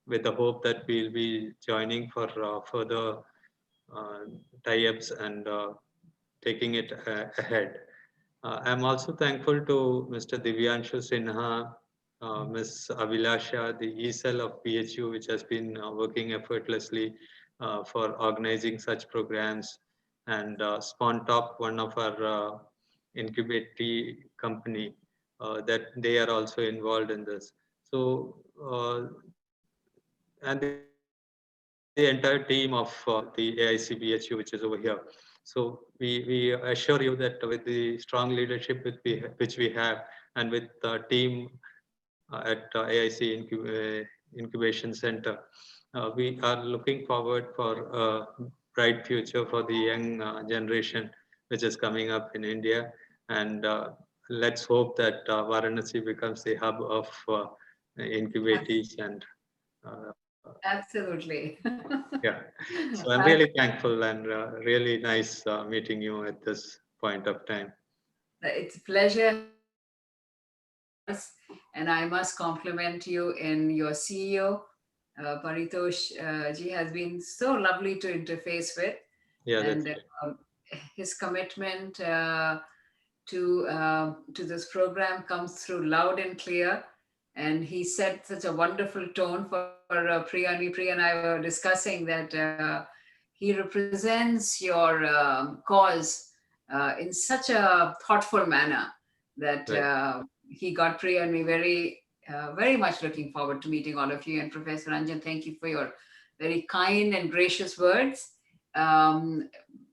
with the hope that we'll be joining for further uh, tie-ups and taking it ahead. I'm also thankful to Mr. Divyanshu Sinha, Ms. Abhilasha, the E-Cell of BHU, which has been working effortlessly for organizing such programs, and SpawnTop, one of our incubator company, that they are also involved in this. So, and the entire team of the AIC-BHU, which is over here. So we assure you that with the strong leadership which we have, and with the team at AIC Incubation Center, we are looking forward for a bright future for the young generation which is coming up in India. And let's hope that Varanasi becomes the hub of incubators and Absolutely. yeah. So I'm really thankful, and really nice meeting you at this point of time. It's a pleasure, and I must compliment you in your CEO. Paritosh ji has been so lovely to interface with, Yeah, and that's his commitment to this program comes through loud and clear. And he set such a wonderful tone for Priya. Priya and I were discussing that he represents your cause in such a thoughtful manner that right. he got Priya and me very much looking forward to meeting all of you. And Professor Ranjan, thank you for your very kind and gracious words.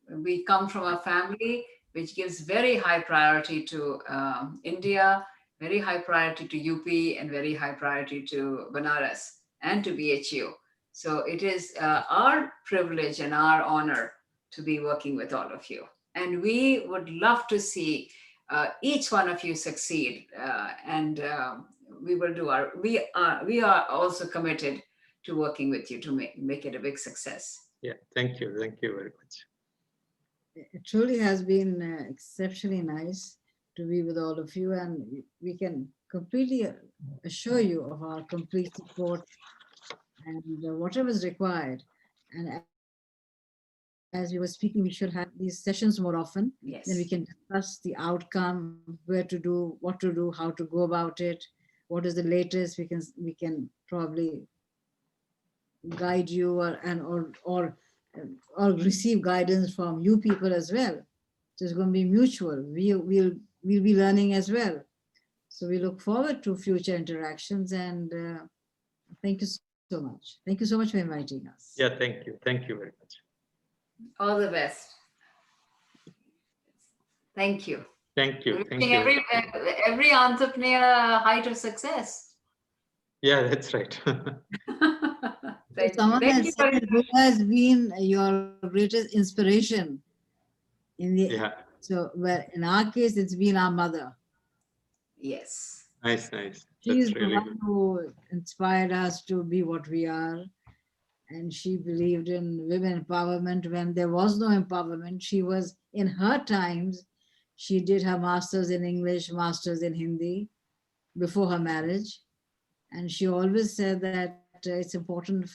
We come from a family which gives very high priority to India, very high priority to UP, and very high priority to Banaras and to BHU. So it is our privilege and our honor to be working with all of you. And we would love to see each one of you succeed. And we will do we are also committed to working with you to make it a big success. Yeah, thank you. Thank you very much. It truly has been exceptionally nice to be with all of you, and we can completely assure you of our complete support and whatever is required. And as we were speaking, we should have these sessions more often. Yes. Then we can discuss the outcome, where to do, what to do, how to go about it, what is the latest. We can probably guide you or receive guidance from you people as well, So it's going to be mutual. We'll be learning as well. So we look forward to future interactions, and thank you so much. Thank you so much for inviting us. Yeah, thank you. Thank you very much. All the best. Thank you. Thank you. Thank Wishing you. every entrepreneur a height of success. Yeah, that's right. Thank you. Someone Thank has you very said, who has been your greatest inspiration in the Yeah, so well, in our case it's been our mother. Yes. nice, nice. She is That's the really one good. who inspired us to be what we are, and she believed in women empowerment when there was no empowerment. She was, in her times, she did her masters in English, masters in Hindi before her marriage, and she always said that it's important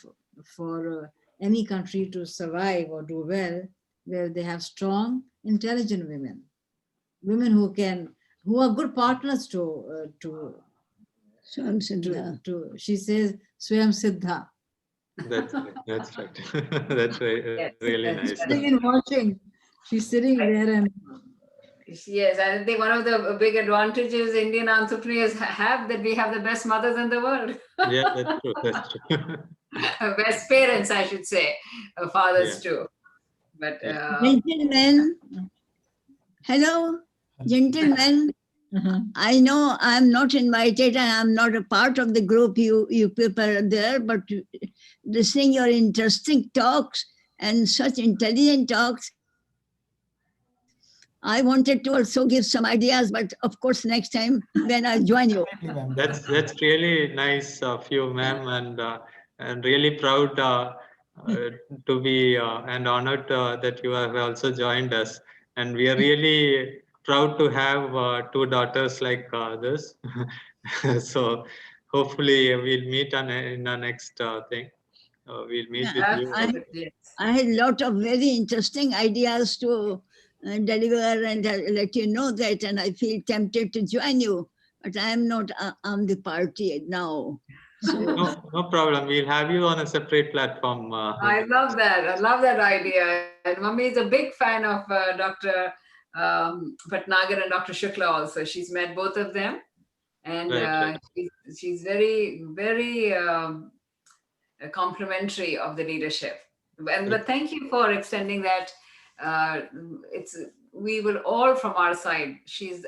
for any country to survive or do well where they have strong, intelligent women, women who are good partners to Swam Siddha. she says Swam Siddha. That's right. That's right. That's Yes, really that's nice. right. Sitting and watching. She's sitting there and Yes, I think one of the big advantages Indian entrepreneurs have that we have the best mothers in the world. Yeah, that's true. That's true. Best parents, I should say, fathers Yeah. too. But Yeah. Gentlemen, hello, gentlemen. Mhm. I know I'm not invited and I'm not a part of the group you people are there, but listening your interesting talks and such intelligent talks, I wanted to also give some ideas, but of course next time when I join you. That's really nice of you, ma'am, and really proud to be and honored that you have also joined us. And we are really proud to have two daughters like this. So hopefully we'll meet in our next thing. We'll meet with you. absolutely. I had a lot of very interesting ideas to deliver and let you know that, and I feel tempted to join you, but I am not on the party now. So No problem. We'll have you on a separate platform. I love that. I love that idea. And Mummy is a big fan of Dr. Bhatnagar and Dr. Shukla also. She's met both of them. And Right. she's very, very complimentary of the leadership. But thank you for extending that. We will all from our side. She's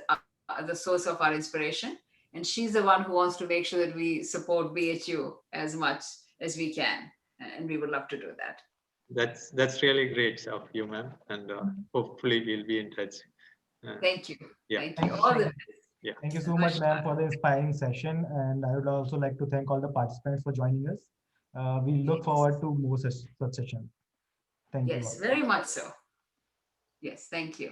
the source of our inspiration, and she's the one who wants to make sure that we support BHU as much as we can, and we would love to do that. That's really great of you, ma'am, and hopefully we'll be in touch. Thank you. Yeah. Thank you. All the best. Yeah. Thank you so much, ma'am, for the inspiring session. And I would also like to thank all the participants for joining us. We look forward to more such sessions. Thank you. Yes, all. very much so. Yes, thank you.